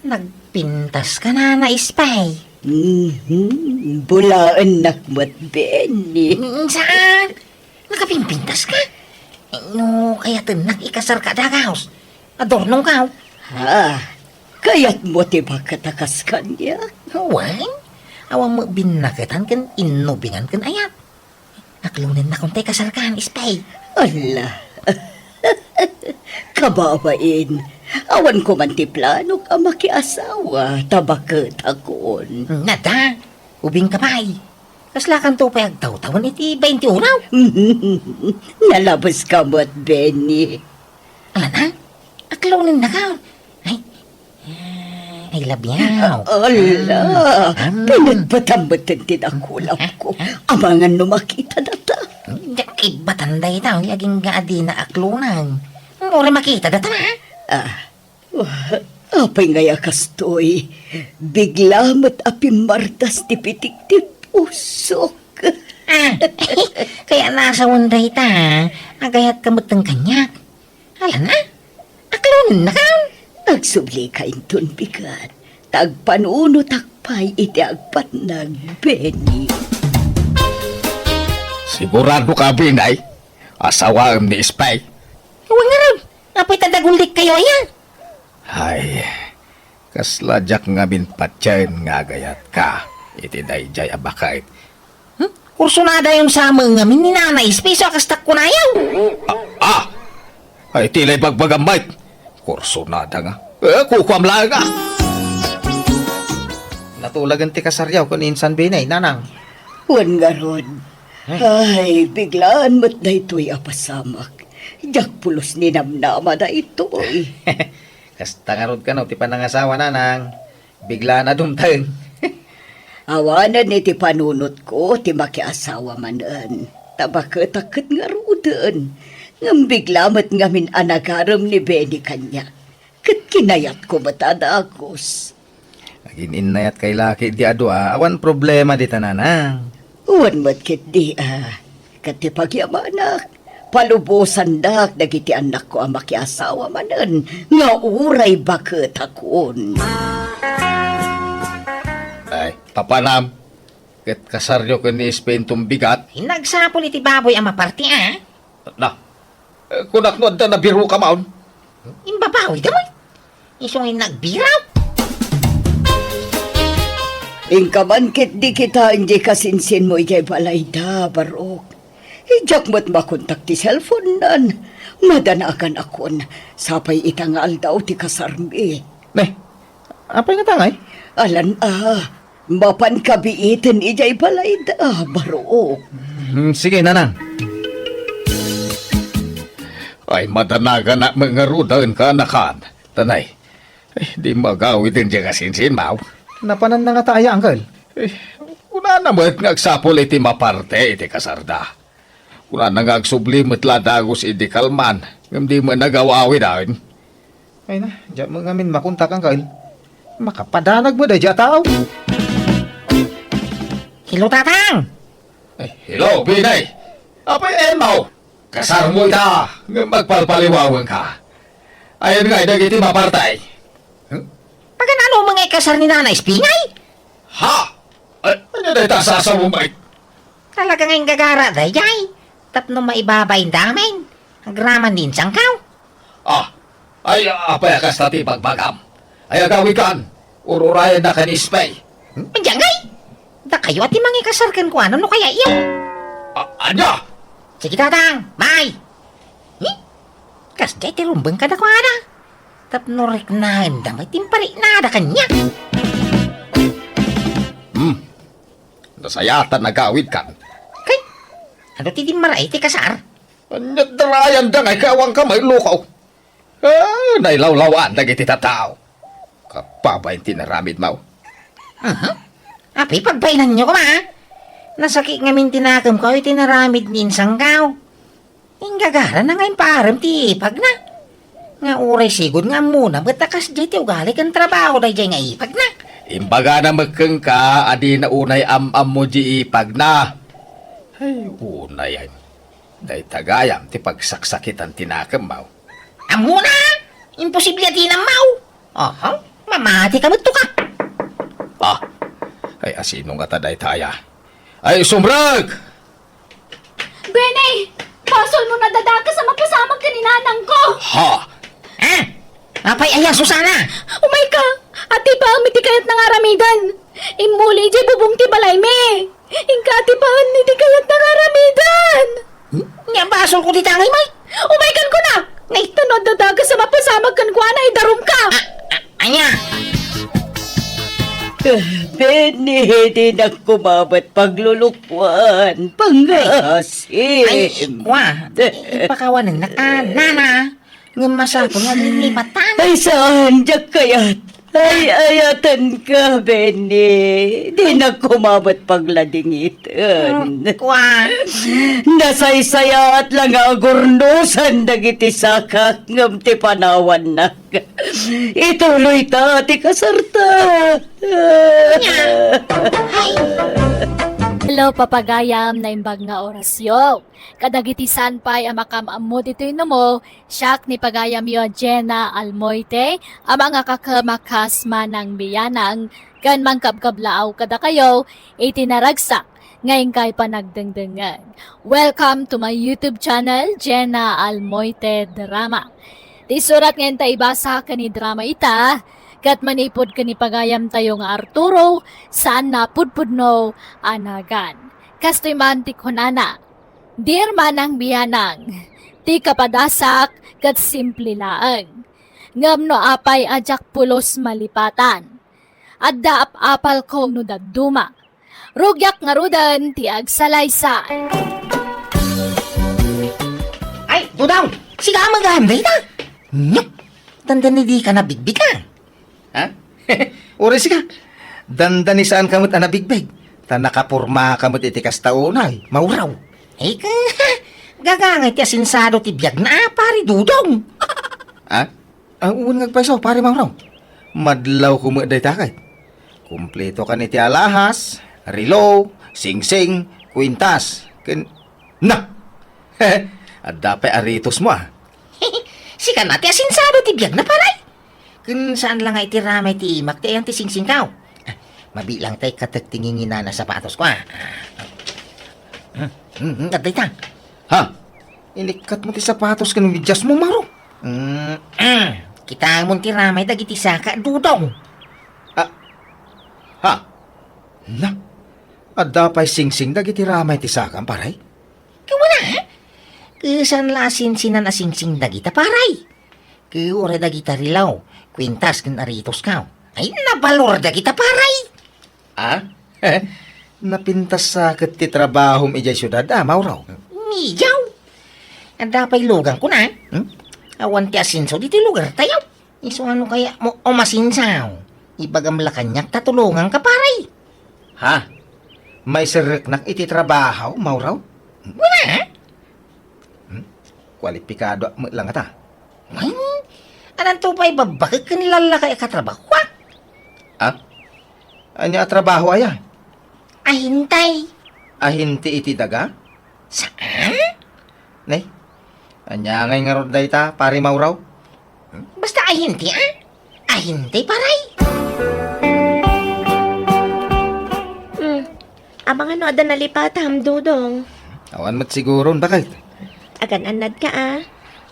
Nagpintas ka na na ispay. Bulaan nakmat, Benny. Insan. Nakapimpintas ka. No, kaya tinak ikasar ka dagaos. Adornong ka. Kaya't mo tiba katakas kanya? Wan? Awang mo binakatan kan inubingan kan ayat. Naklunin na kung tay kasarkan, ispay. Ala, kabawain. Awan ko man ti plano ka makiasawa, tabakot akon. Nada, ubing kapay. Kaslakan to pa agtaw-tawan iti 20 uraw. Nalabas ka mo't, Benny. Ala na, aklunin na ka. Ay, labyaw. Ala, pinagbatambatan din ang kulap ko. Amangan no makita data. Iba tanday tao, yaging gaadi na aklunan. Ora makita data na. Apay ngaya kastoy. Bigla mo't apimartas ti pitik ti pusok. Kaya nasa unday ta, agayat kamot ng kanyak. Ala na, aklunin na ka. Agsubli ka inton bigat. Tagpanuno takpay iti agpat ng Benny. Sigurado ka binay. Asawa ni Ispay. Huwag nga rin, apoy tadagulik kayo yan. Ay, kasladyak nga binpatyan nga gayat ka. Iti dayjay abakait. Kursunada yung sa mga mininanay, piso kastak ko na yan. Ay, tilay bagbagamait. Kursunada nga. Kukwam lang nga. Natulagan ti kasaryaw kun insan binay, nanang. Huwag nga ron. Ay, biglaan mo't na ito'y apasamak. Diyak pulos ni namnama na ito'y. Kasta nga rod ka no, ti panangasawa nanang. Bigla na dumtang. Awanan iti panunot ko, ti makiasawa manan. Tabakot-akot nga rodan. Ngam bigla mo't ngamin anagaram ni Benny kanya. Kat kinayat ko matadagos. Agin inayat kay laki di ado awan problema di tananang. Uwan mat kit di kati pagyamanak. Palubusan dak dagiti anak ko ang makiasawa manen nga uray bakit akon. Ay, papanam. Ket kasaryo ko ni Spain bigat. Nagsapol iti baboy ang maparti, Na, kunak no da na biro ka maon. Imbabawi damoy. Isungin nagbiraw. Ingkaman kit di kita hindi kasinsin mo ijay balay da, Barok. Ijak mo't makontak ti cellphone nan. Madanakan akon. Sapay itangal daw ti kasarmi. Ne, apa nga tangay? Alan mapan kabiitin ijay balay da, Barok. Sige, nanang. Ay, madanaga na mga rudan ka nakan. Tanay, di magawid din dyan kasinsin, Mau. Napanan na nga tayo, Uncle. Kuna naman ngagsapol iti maparte iti kasarda. Kuna na ngagsublimot ladagos iti kalman. Ngam di mo nagawawi dahil. Ay na, diyan mo ngamin makuntak, Uncle. Makapadanag mo da dyan tao. Hello, tatang. Hello, Binay. Apay Mau. Kasar mo ita. Ngam magpalpaliwawan ka. Ayon nga, iti mapartay. Paganano mga ikasar ni Nanay Spingay? Ha? Ay, ano na ita sasabumay? Talaga ngayong gagara, dayay. Tapno maibabayin damin. Ang graman din sangkaw. Ay, apay akas tati pagbagam. Ay, agawikan. Ururayan na kanispay. Andiyan ngay. Da kayo at imang ikasar kan ko ano no kaya iyo. Anya? Sige tatang, may. Kas jay tirumbang ka da ko ana. Tapno rek na damay timpari na da kanya. Nasayatan nagawid kan. Kay, ano ti di maray ti kasar? Anya darayan da ngay kawang kamay lukaw. Nailawlawan dagiti tatao. Kapabay tinaramid mo. Api pagpainan nyo ko ma. Nasakit ngamin tinakam ko itinaramid nin sangkaw. Inggagara na ngayon parang ti ipag na. Nga uray sigod nga muna batakas jay ti ugali kan trabaho day jay nga ipag na. Imbaga na magkeng ka, adi na unay am mo di ipag na. Ay, unay ay. Day tagayam, ti pagsaksakitan tinakam mo. Amo na! Imposible ati ng mau. Mamati ka ka. Ay, asino nga taday taya. Ay, sumrag! Benay! Pasol mo na dadaka sa mapasamag ka ni nanang ko! Ha? Apay aya Susana. Umay ka! Ati pa ang mitikayat ng aramidan! Imuli di bubong ti balay me! Ingka ati pa ang mitikayat ng aramidan! Nga basol ko di tangay may. Umay kan ko na! Naitanod dadaga sa mapasamag kan ko na idarum ka! Anya. Benny, di na kumabat paglulukwan, pangasim. Ipakawanan na ka, nana. Nga masapon nga nilipatan. Ay, saan diyak kayat? Ay, ayatan ka, Benny. Di na kumabat pagladingitan. Nasaysaya at lang agurnusan dagiti sakak ngam ti panawan na. Ituloy ta ti kasarta. Hello, papagayam na imbag nga orasyo. Kadagitisan pa'y amakamamu dito'y mo, siyak ni pagayam yo Jenna Almoite, ang mga kakamakas manang biyanang, gan mangkabkablaaw kada kayo, itinaragsak, ngayon kay panagdengdengan. Welcome to my YouTube channel, Jenna Almoite Drama. Di surat ngayon ta ibasa ka ni drama ita, kat manipod ka ni pagayam tayo nga Arturo, saan na pudpudno anagan. Kasto'y mantik hunana. Dear manang biyanang, ti kapadasak kat simple laang. Ngam no apay ajak pulos malipatan. Adda apal ko no daduma. Rugyak nga rudan ti agsalaysan. Ay, Dudaw! Siga maganda ita! Nyok! Tanda ni di ka na bigbig ka. Ha? Uri siya. Dandanisaan kamot anabigbeg. Ta nakapurma kamot itikas taunay. Mauraw. Ay ka, gagangay ti asinsado ti biyag na pari Dudong. Ha? Ang uwan ngagpaiso, pare mauraw. Madlaw kumaday takay. Kumpleto ka ni ti alahas, rilo, singsing, Kwintas. Na! At dapat aritos mo ah. Sika na ti asinsado ti biyag na paray. Kun saan lang nga iti ramay ti imak ti ayang ti singsingkaw. Mabilang tay katagtingin na sapatos ko Aday ta. Ha? Ilikat mo ti sapatos ka ng medyas mo, Maro. Kita mo ti ramay dagiti saka dudong. Ha? Na? At dapat singsing dagiti ramay ti sakam, paray? Kawala ha? Kusan lasin sinan asingsing dagita paray. Kuore dagita rilaw. Kwintas kun aritos kaw. Ay nabalor dagita paray. Napintas sa ti trabaho mi dyan syudad, Mauraw. Miyaw. Ang dapay lugang ko na. Awan ti asinso dito lugar tayo. Iso ano kaya mo o masinsaw. Ibagam la kanyak tatulungan ka paray. Ha? May siriknak iti trabaho, Mauraw? Wala ha? Kwalipikado mo lang ata. Ay, anan to pa'y babakit kanilala kaya katrabaho. Anya trabaho aya? Ay, hintay. Ahinti iti daga? Saan? Nay, anya ngay nga rod dayta, pari Mauraw? Basta ay hindi Ay hindi paray. Abang ano ada nalipat Dudong. Awan mat siguro, bakit? Agan anad ka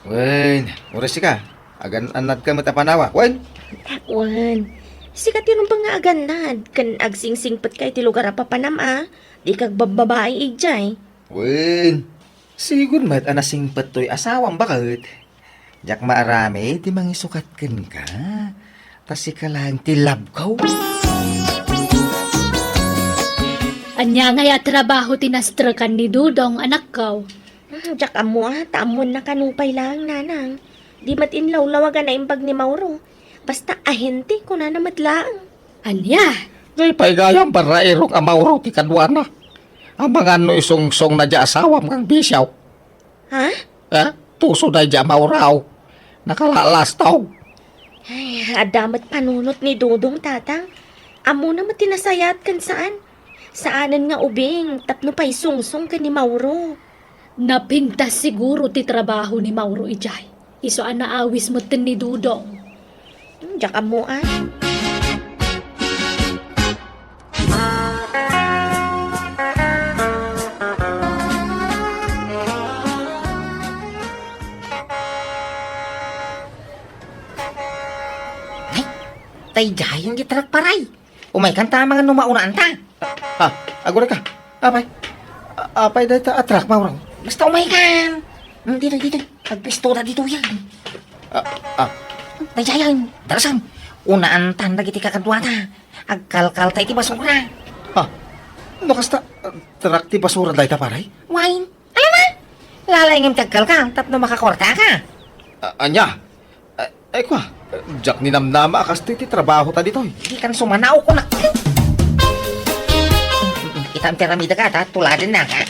Wen, oras ka. Agan anad ka matapanawa. Wen, Wan. Sikat yun pa nga aganad. Kan agsingsingpat kay ti lugar papanam Di kag bababae ijay. wen. Sigur mat anasing patoy asawang bakit? Jak maarami, di mangisukat ka. Tas ka lang tilabkaw. Anya nga trabaho tinastrakan ni Dudong anak ko. Jak amo taamon na kanupay lang nanang. Di mat inlaw-lawagan na imbag ni Mauro. Basta ahente ko na namadlaang. Anya? Day paigayang para irong amauraw ti kadwana. Ang mga ano isong-song na dya asawam kang bisyaw. Ha? Puso na dya amauraw. Nakalalas Ay, adamat panunot ni Dudong tatang. Amo na matinasayat kan saan? Saanan nga ubing, tapno pa'y sungsong ka ni Mauro. Napintas siguro ti trabaho ni Mauro ijay. Iso naawis mo tin ni Dudong. Jak amo Tay jayan gitrak paray. Umay kan ta mga numaunaan ta. Ha, agora ka. Apay. Apay dayta atrak, Mauraw. Basta umay kan. Dito. Agpistola dito yan. Tay jayan. Darasam. Unaan tanda giti kakadwata. Agkalkal tay ti basura. Ha? Ano kasta? Trak ti basura dayta, paray? Wine. Alam na. Lalay ngam tagkal ka. Tapno makakorta ka. Anya? Ay kwa. Jak ni namnama akas ti trabaho ta dito. Di kan sumanaw ko na. Kita ang piramida ka, ta? Tuladin na ka.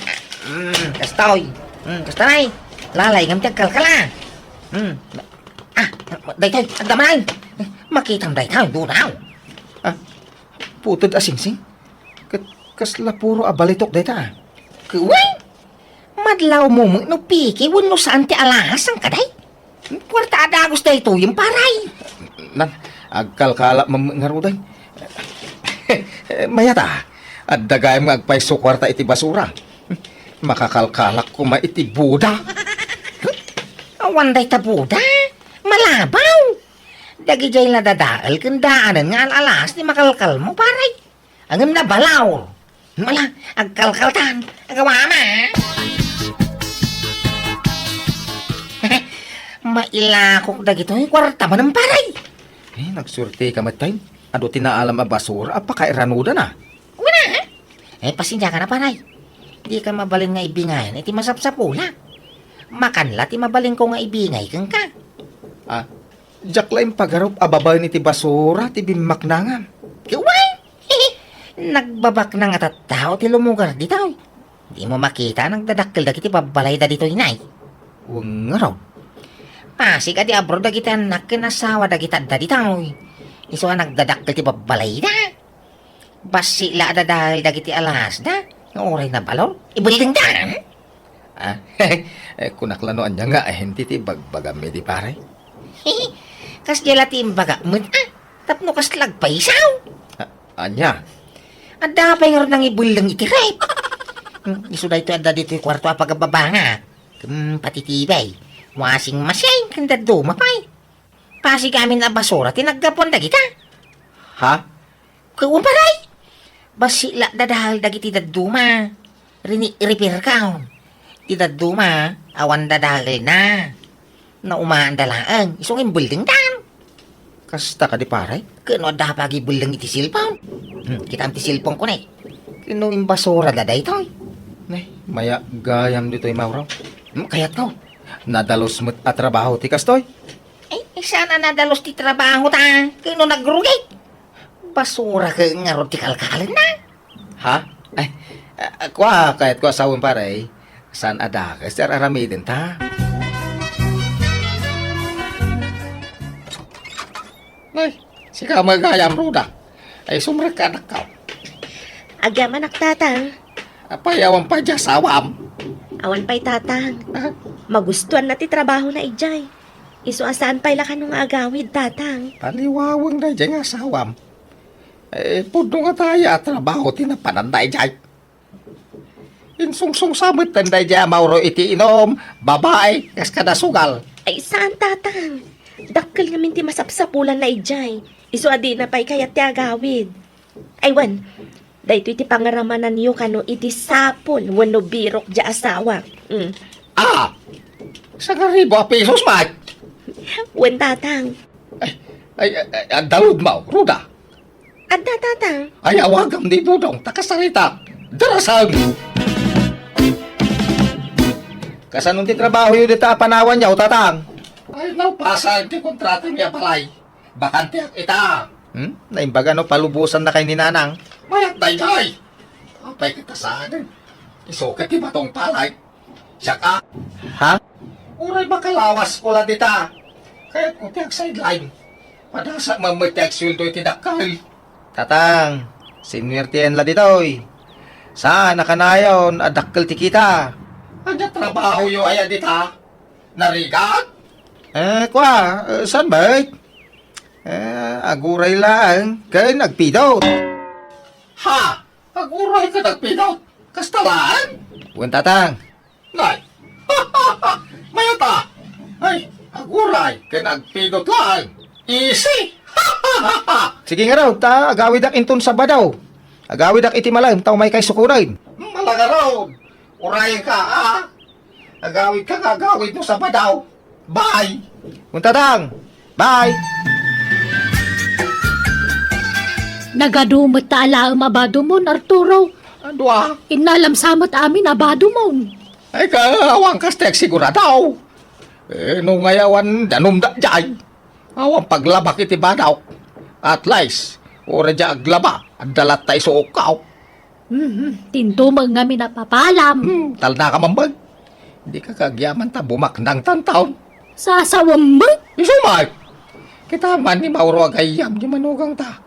Kastoy. Kastanay. Lalay ngam tagkal ka la. Daytoy, ang damay. Makitang daytoy, dunaw. Putod asingsing. Kasla puro abalitok dayta. Kuway! Madlaw mo no piki, wano saan ti alahas ang kaday? Kwarta adagos dayto yung paray. Nan, agkalkala ngaruday. Mayata, at dagay mga agpaiso kwarta iti basura. Makakalkalak ko iti buda. Awan day tabuda, malabaw. Dagi jay na dadaal kung daanan nga alahas ni makalkal mo paray. Ang nabalaw. Mala, agkalkaltan, agawama. Mailakok dagito yung kwarta mo ng paray. Nagsurti ka matay. Ado tinaalam a basura, apakairanuda na. Wala ha? Pasensya ka na paray. Di ka mabalin nga ibingayan, iti masapsapula. Makanla, ti mabalin ko nga ibingay kang ka. Jak laing pagharap ababay ni ti basura, ti bimak na nga. Kiway! Nagbabak na nga tattao ti lumugar dito. Di mo makita nagdadakil dagiti babalay da dito inay. Huwag nga raw. Pasig adi abroad dagiti anak kinasawa dagiti da dito. Iso nga nagdadakil ti babalay da. Basi la da dahil dagiti alas da. Nga oray na balon. Ibuling da. Ah, kunaklanoan niya nga, hindi ti bagbagami di pare. Kas gelati imbaga mo. Tapno kas lagpay isaw. Anya, Ada pa yung nang ibulang itiray. Iso da ito ada dito yung kwarto apagababa nga. Patitibay. Wasing masay. Kanda dumapay. Pasi kami na basura. Tinagapon da kita. ha? Kuwamparay. Basila dadahal dagiti daduma. Repair ka. Ti daduma. Awan dadahal na. Na umaan dalaan. Isong building dan. Kasta ka di pare? Kano da pagi building iti silpon. Kita ti silpon ko na eh. Kano imbasura daday ito. Nay, maya gayam dito yung mauraw. Kaya't ko. Nadalos mo't at trabaho ti kastoy. Sana nadalos ti trabaho ta. Kano nagrugit. Basura ka nga ron ti kalkalin na. Ha? Ay, kwa, kahit kwa sawang pare, saan ada ka? Sir aramidin ta? Ay, si ka magayam ruda. Ay, sumrek ka na ka. Agyaman tatang. Payawan pa dyan sawam. Awan pa'y tatang. Magustuhan na ti trabaho na ijay. Iso asaan pa'y lakan nung agawid tatang. Paliwawang na dyan nga sawam. Eh, puno nga tayo at trabaho tinapananday dyan. Insungsung samit tanday dyan, mauro iti inom, babae, kas kada sugal. Ay saan tatang? Dakkel nga minti masapsapulan na ijay. Iso adi na pa'y kayat ti agawid. Ay wan, dahito iti pangaramanan niyo kano iti sapol wano birok di asawa. Ah! Sa karibo a pesos, Mike. Wan tatang. Ay, ang dalod mo, Ruda. Adda tatang. Ay, awagam di Dudong, takasarita. Darasang! Kasanong ti trabaho yun dito panawan niya, tatang? Ay, napasa, di kontrata niya palay. Bakante ang ita. Naimbaga no, palubusan na kay ni Nanang. Mayat na jay. Apay kita saan. Isukat ti batong palay. Siya ka. Ha? Uray makalawas ko lang dita. Kaya ko tiyag sideline. Padasa mamatiyag sweldo iti dakal. Tatang, sinwertiyan la ditoy. Saan nakanayon adakkel ti kita? Anya trabaho yo aya dita? Narigat? Kwa, saan ba? Aguray lang, kaya nagpidot. Ha? Aguray ka nagpidot? Kastalaan? Huwag tatang. Nay, mayata. Ay, aguray, kaya nagpidot lang. Easy. Sige nga raw, agawid ak inton sa badaw. Agawid ak iti malam, tao may kay sukuray. Malaga raw. Urayin ka, ha? Agawid ka, agawid mo sa badaw. Bye! Punta dang! Bye! Nagadumot ta ala abado mo, Arturo. Ano ah? Inalam samot amin abado mo. Ay awang kastek siguradaw. Nung ngayawan danumda jay. Awang paglabak iti badaw. At least, ora dya aglaba. Ang dalat tayo suukaw. Tinto mo nga minapapalam. Talna ka mambag. Hindi ka kagyaman ta bumaknang tantaon. Sasawam mo? Isumay! Kita man ni Mauro agayam di manugang ta.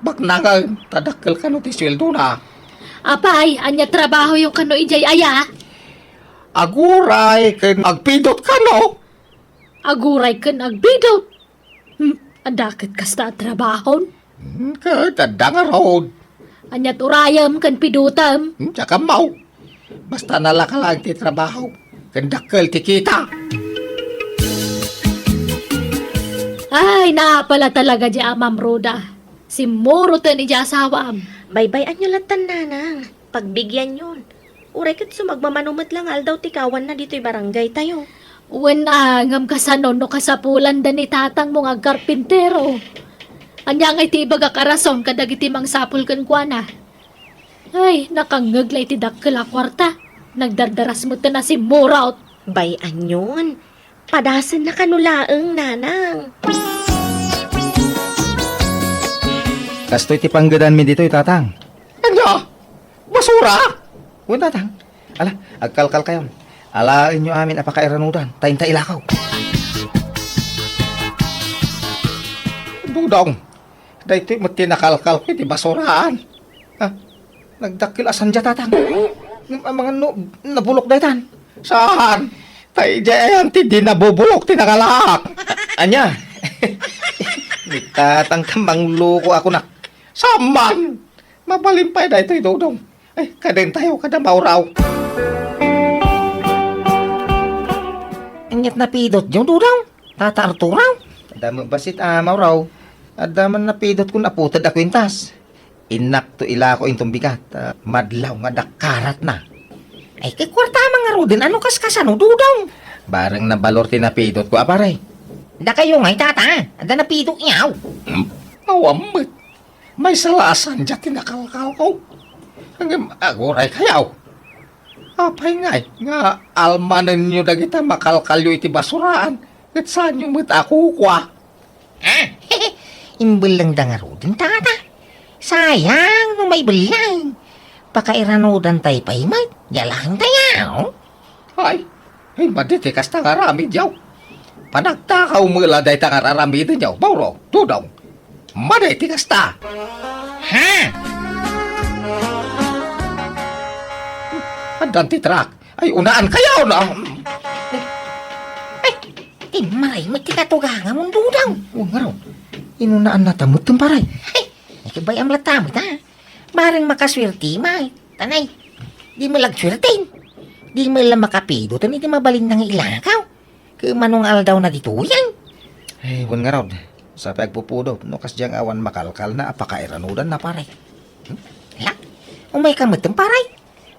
Baknangan, tadakkel ka no ti sweldo na. Apay, anya trabaho yung kano ijay aya. Aguray, ken agpidot ka no? Aguray kan agbidot. Adakit kasta trabahon. Tanda nga road. Anyat urayam kan pidutam. Tsaka mau. Basta nalakalang ti trabaho. Kendakkel ti kita. Ay, pala talaga di Ma'am Roda. Si Moro tan ija asawam. Bye-bye anyo latan nanang. Pagbigyan yun. Uray kat sumagmamanumat lang aldaw tikawan na dito'y barangay tayo. Wen ngam kasanon no kasapulan da ni tatang mong agkarpintero. Anya nga iti baga karason kadag iti mang sapul kan kuana. Ay, nakangaglay ti dakkel a kwarta. Nagdardaras mo na si Muraut. Bay anyon. Padasan na kanulaang nanang. Kastoy ti panggadan mi dito tatang. Ano? Basura? Huwag tatang. Ala, agkalkal kayo. Ala, inyo amin apakairanudan. Tayin ta ilakaw. Dudong. Dahito mo tinakalkal ko ti basuraan. Ha? Nagdakil asan dya tatang. Ang mga nabulok daytan. Saan? Tay dyan, di nabubulok, tinakalahak. Anya? Nitatang kambang loko ako na. Saman! Mabalimpay na ito, Dodong. Ay, kadin tayo, kadamaw raw. Anyat na pidot yung Dodong. Tata Arturaw. Adama basit amaw raw. Adaman na pidot ko naputad ako intas. Inak to ila ko intong bigat. Madlaw nga dakarat na. Ay, kay kwarta mga rodin, ano kaskasano, Dodong? Barang nabalor tinapidot ko, aparay. Da kayo ngay, tata. Ada napidot niyaw. Awamit. May salasan dyan tinakalkal ko. Hanggang agoray kayaw. Apay ngay, nga almanan nyo na kita makalkalyo iti basuraan. At saan nyo mo't ako kwa? Imbel lang da nga rodin, tata. Sayang, no may belang. Pakairanodan tayo pa imat. Yalang tayo. Ay, maditi kas tangaramid yaw. Panagtakaw mula day tangaramid yaw. Mauro, Dodong. Maditi kas ta. Ha? Andan titrak. Ay, unaan kayaw na. Ay, maray, matikatugangan mong Dodong. Ungaro, inunaan na tamot ng paray. Ay, nakibay ang latamot ha. Maring makaswerte, may. Tanay, di mo lagswertein. Di mo lang makapido, tanay di mabaling ng ilakaw. Kumanong aldaw na dito yan. Ay, wan nga raw. Sa pagpupudo, no kas diyang awan makalkal na apakairanudan na paray. Hala, umay kamutan paray.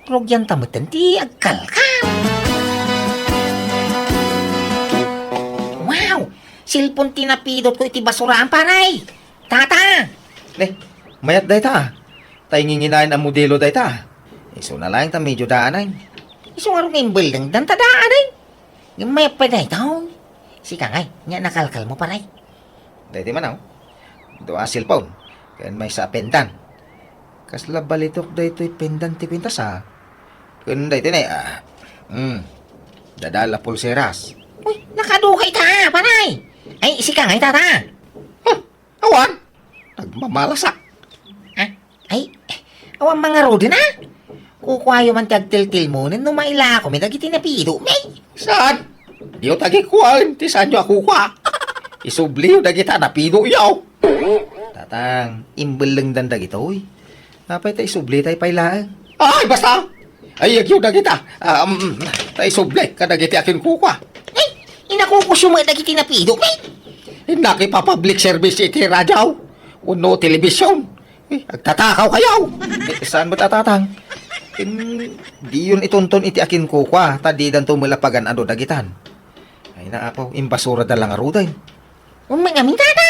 Rogyan tamutan di agkalkal. Wow, silpon tinapidot ko iti basuraan paray. Tata! Mayat day ta. Tayo nginginain ang modelo day ta. Iso na lang ta medyo daanan. Iso nga rin yung building dan ta daanan. Yung may pa day taon. Sika ngay, nga nakalkal mo paray. Day di man doa silpon. Kan may sa pendan. Kasla balitok day to'y pendan ti pintas ha. Kan day tinay dadala pulseras. Uy, nakadukay ta paray. Ay, sika ngay tata. Awan. Nagmamalasak. Ay, awan mga rodin ha. Kukwayo man tagtil-til mo, nang numaila ako, may dagiti napido, may. Saan? Diyo tagikuan, ti saan nyo ako kwa? Isubliyo dagita napido yaw. Tatang, imbel lang dan dagito, uy. Napay tayo isubli tayo pailaan. Ay, basta! Ay, yagyo dagita. Tayo isubli, kadagiti akin kukwa. Ay, inakukusyo mo dagiti napido, may. Hinaki pa public service iti radyaw. Uno telebisyon. Agtatakaw kayaw. Saan mo tatatang? Di yun itunton iti akin ko kwa. Tadi dan tumulapagan ano dagitan. Ay naapaw, imbasura da lang aruday. Umangamin tata.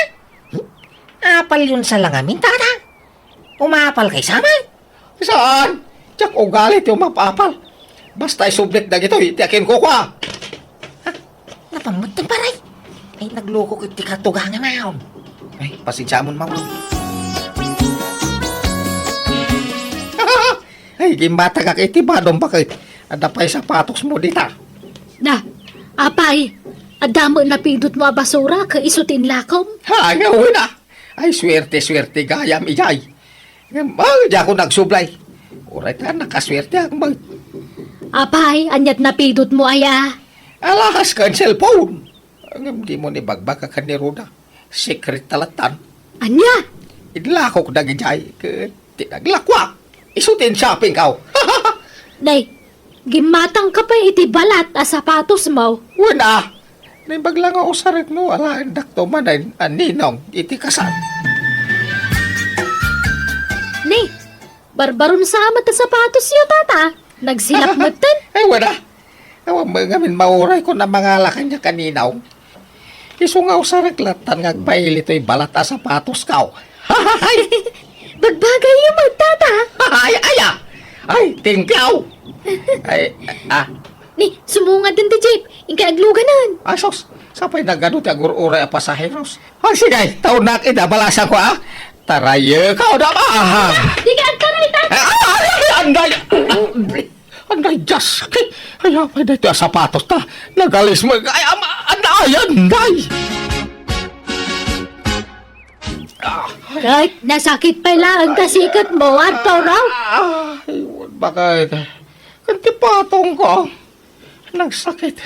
Apal yun sa langamin tata. Umapal kay sama. Saan? Tsak o galit yung mapapal. Basta isublit dagito iti akin ko kwa. Napamutang paray. Ay nagloko iti katugangan na. Ay, pasinsyamon mo. Ay, gimbata ka kay tibadong bakit? Adapay sapatos mo dita. Na, apay, adamo na pindot mo a basura ka isutin lakom. Ha, gawin na. Ay, swerte-swerte gayam ijay. Ngayon, di ako nagsublay. Uray ka, nakaswerte ako mag... Apay, anyat na pindot mo aya. Alahas ka ang cellphone. Di mo ni bagbag ka ni Ruda. Secret talatan. Anya? Idlakok na gijay. Tinaglakwak. Isutin shopping kaw. Day, gimatang ka pa iti balat a sapatos mo. Wala. Naibaglang ako sa rin no. Ala, dakto man ay aninong iti kasal. Ni, barbaron sa amat a sapatos yo, tata. Nagsilap mo ten. Ay, wala. Awang mga min mauray ko na mga lakan niya kaninaw. Isungaw sa reklatan ngagpail ito'y balat a sapatos kaw. Ay! Bagbagay yung magtata. Ay, ay, tingkaw. Ay, Ni, sumungad din ti Jeep. Ingka agluganan. Asos, sapay na gano'n ti agur-uray a pasaheros. Ay, sige, taon na kita, balasan ko Taraye, ka na ba? Di ka agtaray, tata. Ay, anday! Anday, Diyos! Ay, apay na ito sapatos ta. Nagalis mo. Ay, anday! Kahit nasakit pa lang kasikat mo, ato raw. Ay, bakit? Kantipatong ko. Nagsakit.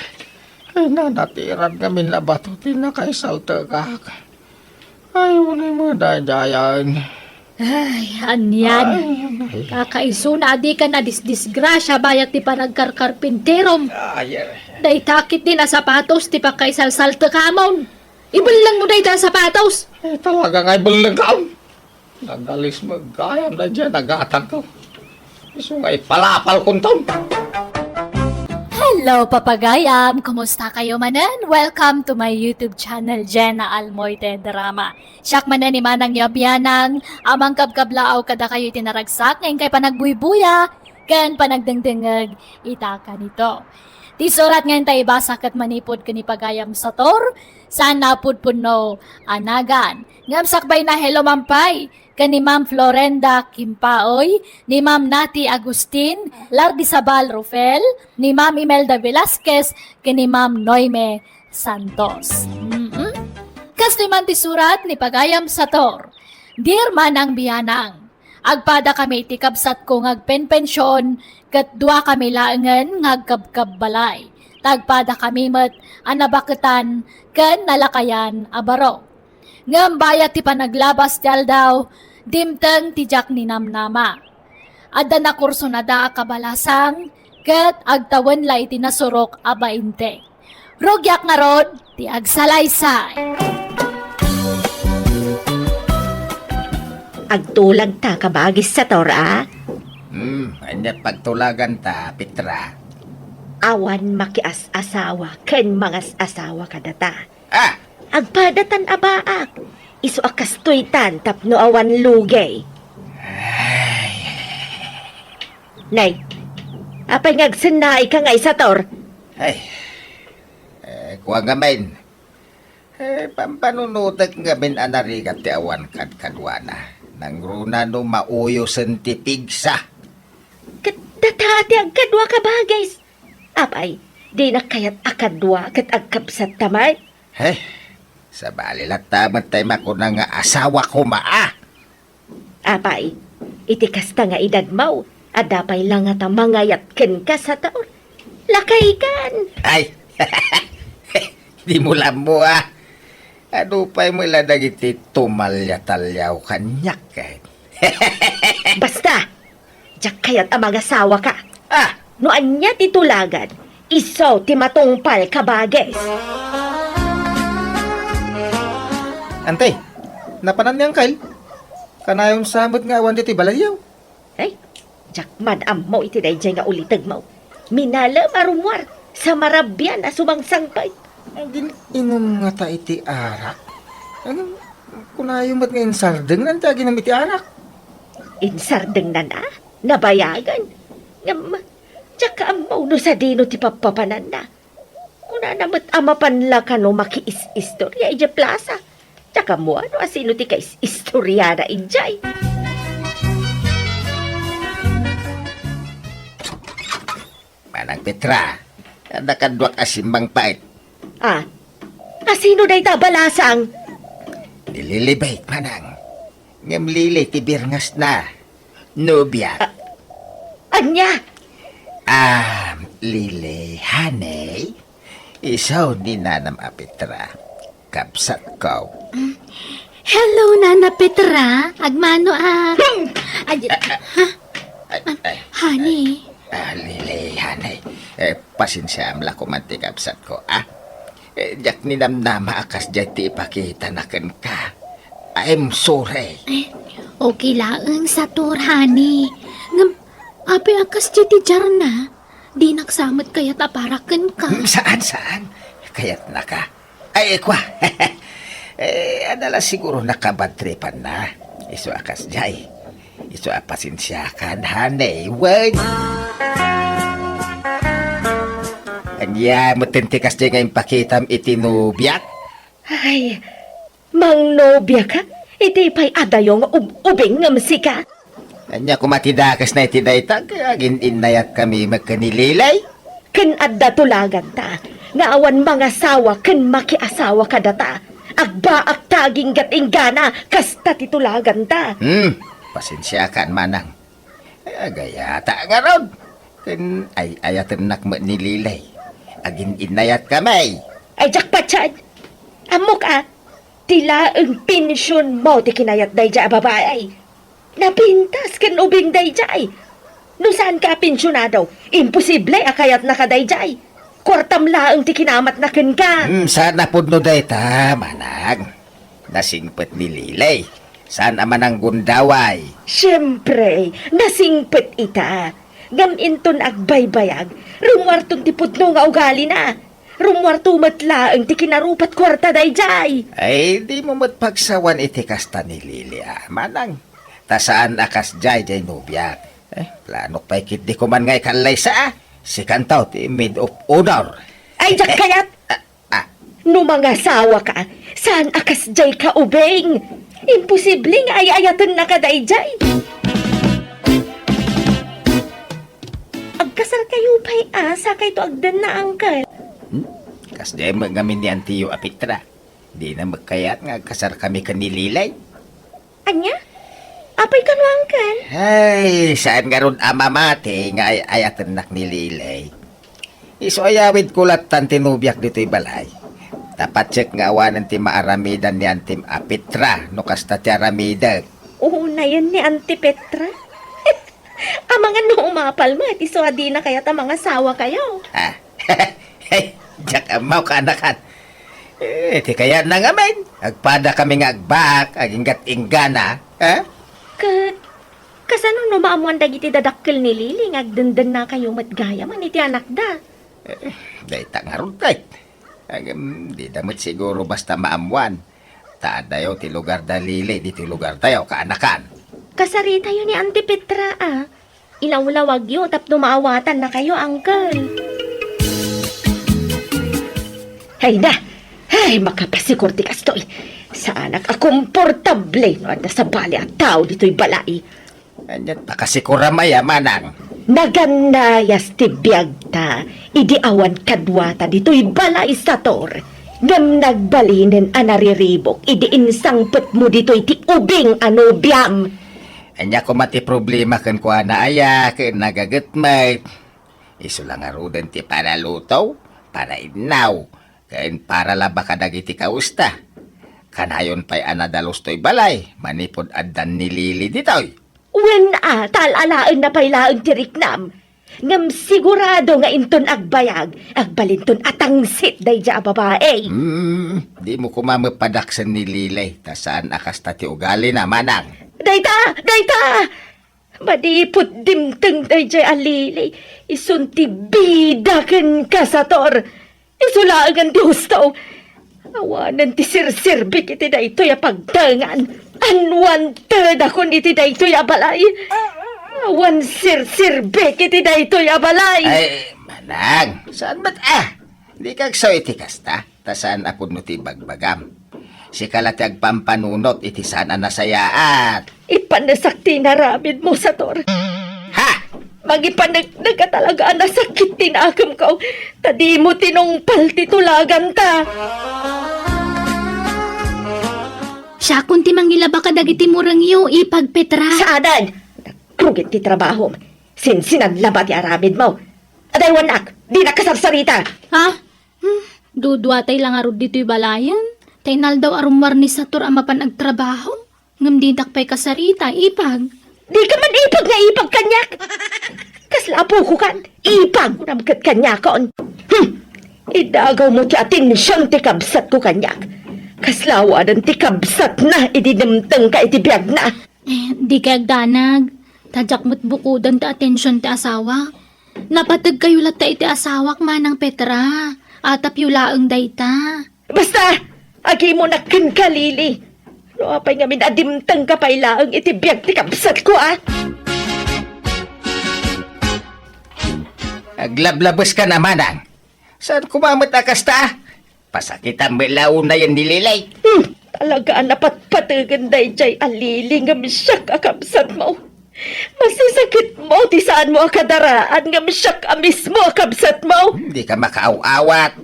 Ay, nanatiran kami na bato. Tinakaisalta ka. Ay, wala mo dayan. Ay, anyan. Kakaisuna, di ka na disgrasya bayat ti panagkarkarpinterom. Ay, Day takit din na sapatos, ti pa kaisalsalta ka mon. Ibulang mo day ta sapatos. talaga ngay balagaw. Nagalis magkayam na dyan, nagatan ko. Iso ngay palapal kong taon. Hello, papagayam! Kumusta kayo manan? Welcome to my YouTube channel, Jenna Almoite Drama. Siyak manan ni Manang Yabyanang, amang kabkablaaw kada kayo tinaragsak, ngayon kay panagbuy-buya, kan panagdengdengag, itaka nito. Ti surat ngayon tayo basak at manipod ka ni pagayam sa tor, sana pudpuno anagan. Ngamsakbay na hello mampay, ni Ma'am Florenda Kimpaoy, ni Ma'am Nati Agustin, Lardisabal Rufel, ni Ma'am Imelda Velasquez, ni Ma'am Noime Santos. Kas naman ti surat ni Pagayam Sator, Dear Manang Biyanang, agpada kami tikabsat ko ngagpenpensyon, kat dua kami laangan ngagkabkab balay. Tagpada kami mat anabaketan, kan nalakayan abaro. Ngam bayat ti panaglabas dal daw, dimteng tijak ni namnama. Adda na kurso na da kabalasang, ket agtawan la iti nasurok abainte. Rogyak nga rod, ti agsalaysay. Agtulag ta kabagis sa tora. Anya pagtulagan ta, Petra. Awan makias-asawa, ken mangas asawa kadata. Ah! Agpadatan abaak. Isu akas tuytan tapno awan lugay. Nay, apay ngagsanay ka nga isa tor. Ay, kuha nga main. Pampanunutak nga min anarigat ti awan kadkadwana. Nang runa no mauyo senti pigsa. Datati agkadwa ka bagay. Apay, di na kayat akadwa kat agkapsat tamay. Sa balilat tamat tayo makuna nga asawa ko maa. Apay, itikas ta nga edad mau. Adapay lang nga ta mangayat ken ka sa taon. Lakay kan. Ay, di mo lang mo Ano pa'y mo iladag iti tumalya-talyaw kanyak Basta, diyak kayat ang mga asawa ka. Ah! No anya titulagan, isaw ti matungpal ka bagay. Antay, napanan niyang kail. Kanayong samot nga awan dito balayaw. Ay, diyak madam mo iti dayjay nga ulitag mo. Minala marumwar sa marabyan na sumangsangpay. Ang inom nga ta iti arak. Ano, kunayong mat ngayon sardeng nanta ginamit iti arak. Insardeng na na, nabayagan. Ngam, diyak ka amaw no sa dino ti papapanan na. Kuna namat amapanla ka no makiis-istorya ija plaza. Diyak mo ano asino ti kais-istorya na ijay. Manang Petra, nakadwak asimbang pait. Ah, asino day tabalasang? Nililibay, manang. Ngamlili ti birngas na. Nubya. Anya? Lili, hanay. Isaw ni Nanam Petra. Kapsat ko. Hello, Nana Petra. Agmano honey. Lili, hanay. Pasensya amla ko man ti kapsat ko, Diyak ni namnama akas dyan ti ipakita na ken ka. I'm sorry. Okay laang sa tor, honey. Ngam, api akas ti jarna. Di naksamot kaya taparakan ka. Saan? Kaya't na ka. Ay, kwa. Adala siguro nakabatripan na. Iso akas jay. Iso apasensya kan, hanay. Wag. Anya, matentikas dyan ngayong pakitam itinubyak. Ay, mang nobya ka? Iti pa'y adayong ubing ng sika. Anya, kumatidakas na itidaytag, agin inayat kami magkanililay. Ken adda tulagan ta, nga awan mga asawa ken makiasawa ka data. Agbaak ta daging gatinggana, kasta titulagan ta. Pasensya ka, manang. Gaya ta nga ron. Kan ay ayatan nakma ni Lilay. Agin inayat kamay. Ay, jakpatsan. Amok tila ang pensyon mo ti kinayat day dya babae. Napintas kan ubing day dya. No saan ka pensyonado? Imposible akayat na ka day dya. Kwartam laang ti kinamat na ken ka. Sana po no day ta, manang. Nasingpet ni Lilay. Saan aman ang gundaway? Siyempre, nasingpet ita. Gaminton agbaybayag. Rumwarton ti pudno nga ugali na. Rumwarto matla ang ti kinarupat kwarta day jay. Ay, di mo matpagsawan iti kasta ni Lili, manang. Tasaan akas jay jay nubyak. Planok pa ikit di ko man ngay kalay sa si kantaw ti mid of honor. Ay, jak kayat! No mga sawa ka, saan akas jay ka ubeng? Imposible nga ay-ayatan na ka day jay. Agkasal kayo pa'y asa kay to agdan na angkal. Kas di magamin ni Antiyo Apitra. Di na magkayat nga kasar kami kanililay. Anya? Apay ka no angkal? Ay, saan nga ron amamate nga ayatan nak ni Lilay. Iso ayawid kulat tan tinubyak dito'y balay. Tapat check nga awanan ti maaramidan ni Antim Apitra no kasta ti aramida. Oo na yan ni Auntie Petra. Ang mga no umapal mo, iti so adi na kaya ta mga sawa kayo. Hey, jak amaw ka anakan. Ti kaya na nga men. Agpada kami nga agbak, aginggat inggana. Kasano no maamuan dagiti dadakkel ni Liling, agdandan na kayo matgaya man iti anak da. Day tangarot kahit. Di damot siguro basta maamuan. Taadayo ti lugar dalili, di ti lugar tayo kaanakan. Kasari tayo ni Auntie Petra Ilawlawag yun, tapno maawatan na kayo, uncle. Hay na! Ay, makapasikurti kastoy. Sa anak akomportable no anda sa bali at tao dito'y balay. Anyat pa kasi kuramaya manang. Nagandayas ti biyagta, idi awan kadwata dito'y balay sa tor. Ngam nagbalinin anariribok, idi insangpet mo dito'y ti ubing biyam. Anya ko mati problema kan ko na aya, kan nagagatmay. Iso lang arudan ti para lutaw, para inaw, kan para laba ka dagiti kausta. Kanayon pa'y anadalos to'y balay, manipod adan ni Lili dito'y. Wen talalaan na pailaan ti riknam. Ngam sigurado nga inton agbayag, agbalinton atangsit day dya babae. Di mo kumamapadaksan ni Lilay, tasaan akas ta ti ugali na manang. Dayta! Madipot dimteng day dya alili, isunti bidaken kasator. Isulagan ti husto. Awanan ti sirsirbik iti daytoy pagtangan. Unwanted ako iti daytoy balay. Awan sirsirbik iti daytoy balay. Ay, manang, saan ba't Di kagsaw iti kasta, tasaan apod no ti bagbagam. Si kalati agpampanunot iti sana nasayaat. Ipanasakti na ramid mo sa tor. Ha! Magipanagdag ka talaga nasakit tinakam ko. Tadi mo tinungpal titulagan ta. Siya kunti mangilaba ka dagiti murang yu, ipag Petra. Saanan? Nagkrugit ti trabaho. Sinsinan labat ti aramid mo. Aday wanak, di nakasarsarita. Ha? Dudwatay lang arod dito'y balayan. Tainal daw arumwar ni Sator ang mapanagtrabaho. Ngam di dakpay kasarita, ipag. Di ka man ipag nga ipag kanyak. Kaslapo ko kan, ipag namkat kanyakon. Idagaw mo ti atensyon ti kabsat ko kanyak. Kaslawanan ti kabsat na, idinamtang ka iti biyag na. Di kay agdanag. Tadyak mo't bukudan ta atensyon ti asawa. Napatag kayo lata iti asawak manang Petra. Atap yulaang dayta. Basta, agi mo na kalili. No, apay nga minadimtang ka pailaang iti biyag ti kabsat ko Aglablabos ka na manang. Saan kumamot akas ta? Pasakitan mo laon na yan nililay. Talaga napatpatagan day jay aliling nga misyak akabsat mo. Masisakit mo, ti saan mo akadaraan nga misyak mismo akabsat mo. Di ka makaaw-awat.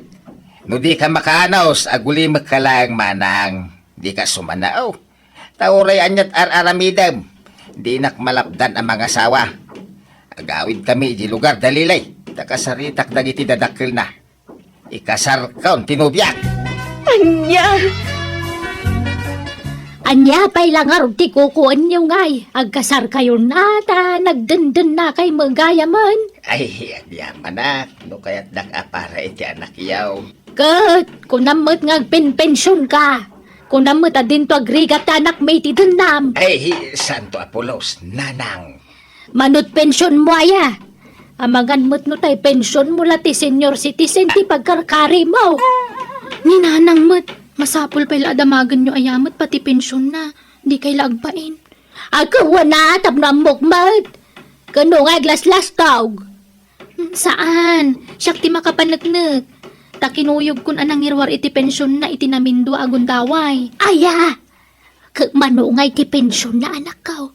No di ka makaanaos, aguli magkalang manang. di ka sumanao. Tauray anyat aramidam. Di nakmalapdan ang mga sawa. Agawid kami di lugar dalilay. Takasaritak dagiti dadakil na. Ikasar kaon tinubyak. Anya! Anya pa'y lang arog ti kukuan nyo ngay. Agkasar kayo nata, nagdendен na kay magayaman. Ay, yaman na. No kaya't nakapara iti anak yaw. Kat, kung namot nga pension ka. Kung namot adin to agrigat anak may titunam. Ay, Santo Apolos, nanang. Manut pension mo aya. Amagan mo't no tay pension mo la ti senior citizen ti pagkarkari mo. Ni nanang mo't, masapul pa'y adamagan nyo ayamot pati pension na. Di kay lagpain. Ako wana tapnamok mat. Kano nga glas-las tawg. Saan? Siyak ti makapanagnak. Takinuyog kun anang irwar iti pension na iti namindo agun daway. Aya! Manungay ti pension na anak ko.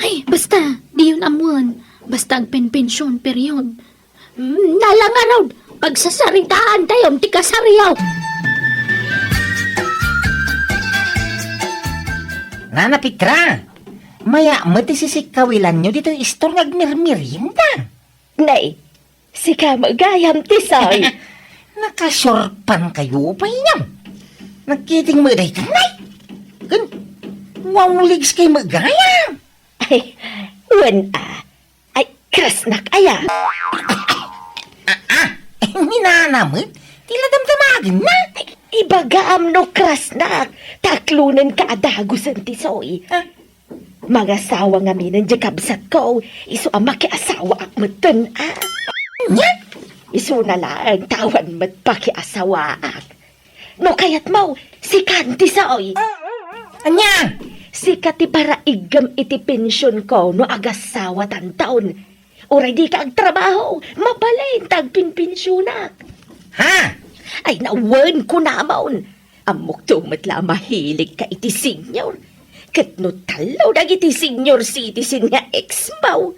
Ay, basta, di yun amon. Basta ang pension, period. Nalang araw, pagsasaritaan tayo, ti kasaryaw. Nana Petra, maya matisisikawilan nyo dito istor ngagmirmirinda. Nay, si ka magayam tisoy. Nakasorpan kayo pa inyam. Nagkiting mo day kanay. Gan, wawuligs kay magayam. Ay, wan ay, krasnak aya. Ninanamit, tila damdamagin na. Ibagaam no krasnak, taklunan ka adagusan tisoy. Mga sawa nga minan di kabsat ko, iso ang makiasawa ak matan Nya, Iso na lang tawan mat pakiasawa ak. No kayat mo, si Kanti soy. anya, Si Kati para igam iti pensyon ko no agasawa tan taon. Oray di ka ag trabaho, mapalain tag pinpensyonak. ha? Ay nawan ko namon. Amok tumatla mahilig ka iti senior. Katno talaw dag iti senior citizen nga ex-maw.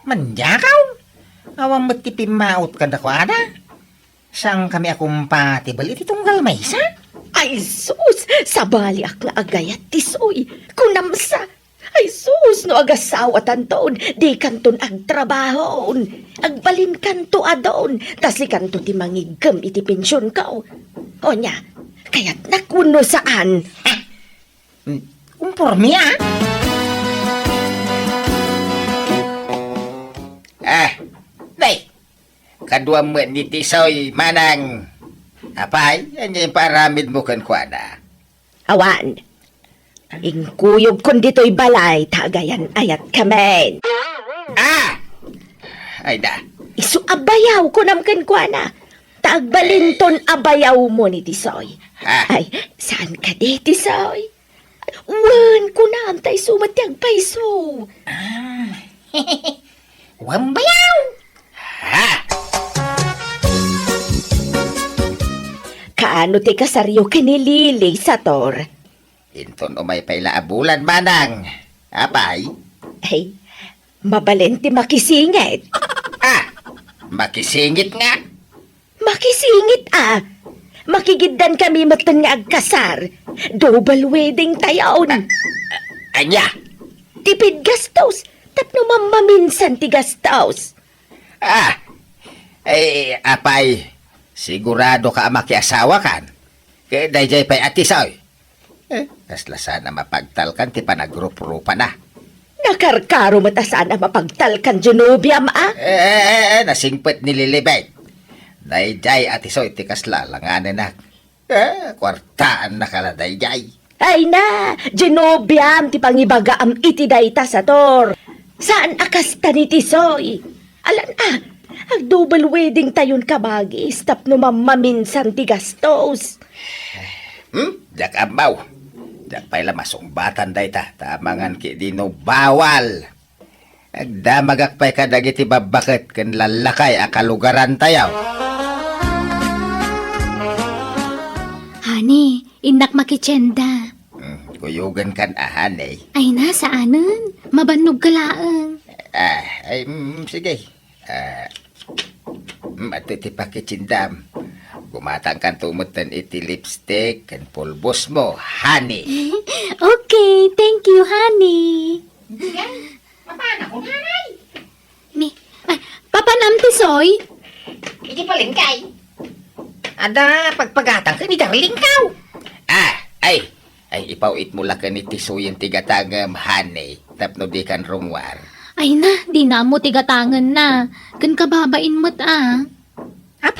Manjakaw? Awang matipim maot ka na ko, ana? Sang kami akong patibal iti tunggal maysa? Ay sus, sabali ak nga agayat tisoy. Kunamsa. Ay sus, no agasawa tanton, di kanton ag trabahon. Agbalin kanto adon, tas si kanto ti mangigam iti pensyon kao. O nya, kaya't nakuno saan. Umpormi, ah? Nay, kadwa mo ni Tisoy, manang. Apay, yan yung paramid mo kan kwa na. Awan, ingkuyog kon dito'y balay, tagayan ayat kamen. Ay da. Isu abayaw ko namkan kwa na. Tagbalinton abayaw mo ni Tisoy. Ha? Ay, saan ka di, Tisoy? Wan ko na antay sumatyag paiso. Wambayaw! Ha? Kaano ti kasaryo kinilili sa tor? Inton umay pailaabulan, manang. Apay? Ay, mabalenti makisingit. Makisingit nga. Makisingit ah! Makigiddan kami matan nga agkasar. Double wedding tayaon. Anya? Tipid gastos. Tapno mamaminsan ti gastos. Apay, sigurado ka makiasawa kan? Kaya dayjay pa'y atisaw. Kasla sana mapagtalkan ti panagrup-rupa na. Nakarkaro mata sana mapagtalkan Genovia ma. Nasingpet ni Lilibet. Dayjay atisoy ti kasla langanin na. Kwartaan na kala dayjay. Ay na, Genoviam ti pangibagaam iti dayta sa tor. Saan akas ta ni Tisoy? Alan ang double wedding tayon kabagis tapno mamaminsan ti gastos. Jak abaw. Jak pa'y masumbatan dayta. Tamangan ki dino bawal. Agdamagak pa'y kadagiti babaket ken lalakay akalugaran tayaw. Hani, inak makitsenda. Kuyugan kan ahanay. Ay na, saanan? Mabanog kalaang. Sige. Matutipakitsindam. Gumatang kan tumutan iti lipstick kan pulbos mo, honey. Okay, thank you, honey. Ni, ay, Papa Namtisoy? Iti palengkay. Ada pagpagatang ka ni darling kaw. Ay, ipawit mo lang ni Tisoy yung tigatangam, honey. Tapno di kan rumwar. Ay na, di na mo tigatangan na. Kan kababain mo't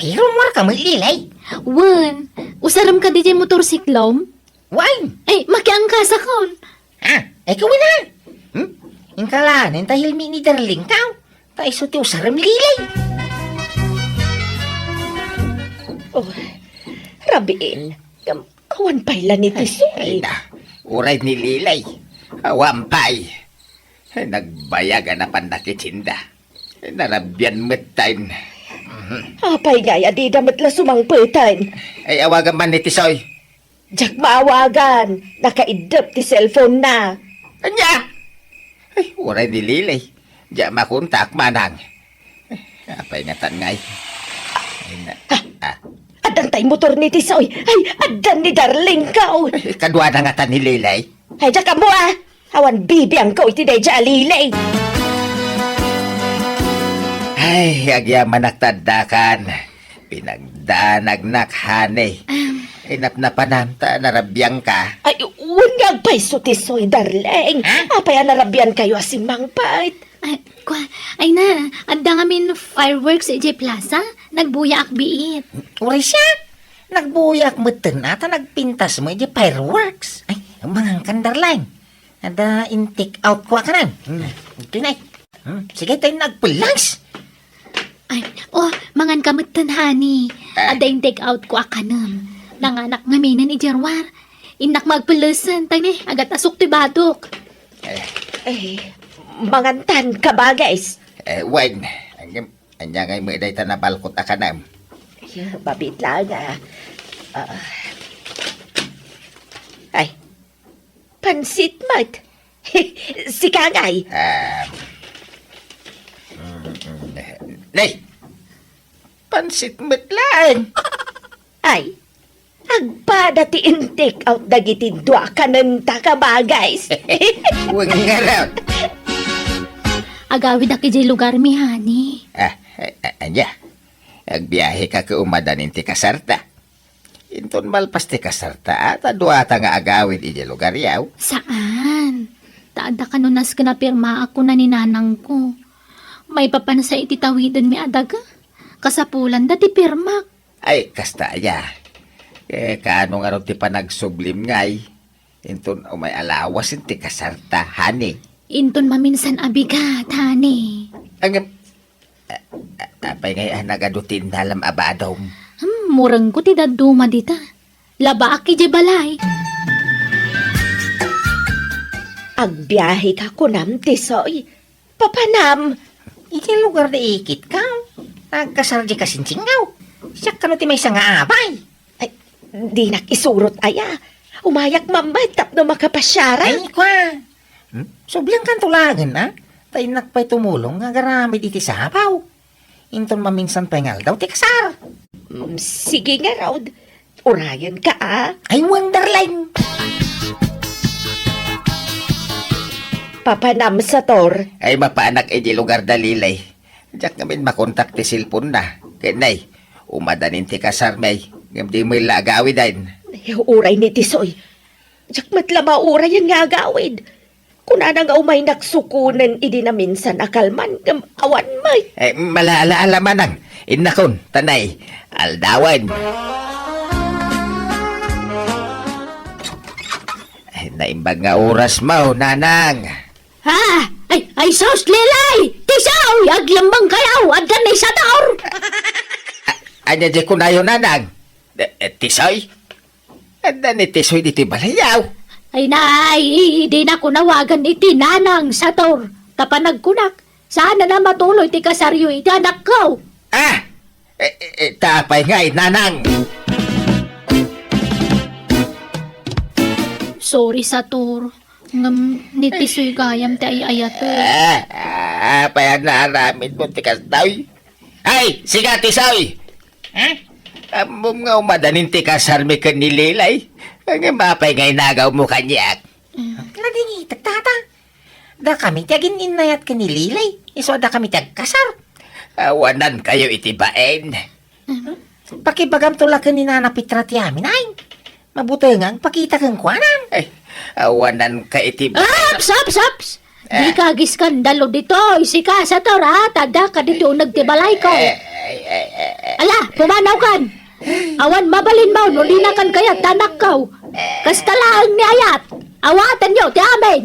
Pero mo ka malilay. Wan, usaram ka di motorsiklom? Why? Ay, makiangkasa kon. Ikaw na. Ingkalanin tahil mi ni darling kaw. Ta iso ti usaram lilay. Oh, Rabiin. Kawan pala ni Ay Tisoy. na, uray ni Lilay. Awampay. Nagbayagan na pandakitinda. Narabyan metain. Apay gaya di damat la sumangpetan. Ay awagan man ni Tisoy. Jak maawagan. Nakaidap ti cellphone na. Anya! Ay, uray ni Lilay. Diya makontak manang. Apay nga tangay. Ay na, Adan tay motor ni Tisoy. Ay, adan ni darling kaw. kadwa na nga ta ni Lilay. Ay, jak mo Awan bibiyang ko iti day alilay. Ay, agyaman nagtadakan. Pinagdanag nakhane. Inap-napanam ta, narabiyang ka. Ay, unang paiso Tisoy, darling. Apay anarabian kayo asimang pait. Ay na, anda ngamin fireworks sa Plaza. Nagbuya akbiit. Uray siya. Nagbuyak mo ta nagpintas mo iti fireworks. Ay, mga kandarlang. Ada in-take out ko ka nan. Tinay. Sige tayo nagpulas. Ay, mangan kamutan, honey. Ada yung take out ko akanam. Nanganak ngaminan ni Jarwar. Inak magpulusan, tani, agat asok ti batok. Mangantan ka ba, guys? Wag. Anya ngay mo day tanabalkot akanam. Babit lang, Ay, pansit mat. Si Kangay. Nay! Pansit metlan! Ay, agpada ti in-take out dagiti dua kananta ka ba, guys? Huwag nga raw. Agawid aki jay lugar mi, honey. Anya. Agbiyahe ka ka umadanin ti kasarta. Inton malpas ti kasarta at aduata nga agawid iti lugar yaw. Saan? Taada ka nunas ka na pirma ako na ninanang ko. May papansa iti tawidan mi adaga. Kasapulan dati pirma. Ay, kasta ya. Kaano nga ron ti panagsublim ngay. Inton umay alawas ti kasarta, honey. Inton maminsan abigat, honey. Apay ngay nagadutin dalam abadom. Murang ko ti daduma dita. Laba aki jay balay. Agbiyahe ka kunam, Tisoy. Papanam. Iti lugar na ikit ka. Nagkasardi ka sinsingaw. Siya ka no ti may nga abay. Ay, di nakisurot aya. Umayak mamad tapno makapasyara. Ay, kwa. Sublang kan tulagan, ha? Tayo nakpay tumulong nga garamid iti sabaw. Inton maminsan pengal daw ti kasar. Sige nga, Rod. Urayan ka, Ay, wonderline. Papanam sa tor. Ay mapaanak iti lugar dalilay. Diyak namin makontak ti silpon na. Kenay, umadanin ti kasar may. Gamdi mo ilagawi din. Uray ni Tisoy. Jak matlama uray yan nga agawid. Kung nga umay naksukunan, idi na minsan akalman, awan may. Malaalaman ang. Inakon, tanay. Aldawan. Naimbag nga oras mo, nanang. Ha? Ay sos, lelay! Tisaw! Aglambang kayaw! Adan na isa taor! Anya di ko na yun, nanang. Tisoy? Anda ni Tisoy dito balayaw. Ay nay, di na ko nawagan iti nanang sa tor. Tapanagkunak. Sana na matuloy ti kasaryo iti anak ko. Tapay nga, nanang. Sorry sa tor. Ngam nitisoy gayam ti ayato. Payan na aramid mo ti kastaw. Ay, siga Tisoy. Amom nga umadanin ti kasar mi kan nililay. Ang mapay ngay nagaw mo kanyak. Lading tata. Da kami tiagin inayat ka ni Lilay. Iso da kami tiag kasar. Awanan kayo itibain. Pakibagam tula ka ni Nana Pitra ti amin ay. Mabuti nga pakita kang kuanan. Ay, awanan ka itibain. Saps! Di ka giskandalo dito. Isika sa to, ha? Tada ka dito nagtibalay ko. Ala, pumanaw kan. Awan mabalin mo, no di na kan kaya tanak ko. Kastalaang ni Ayat. Awatan nyo, ti amin.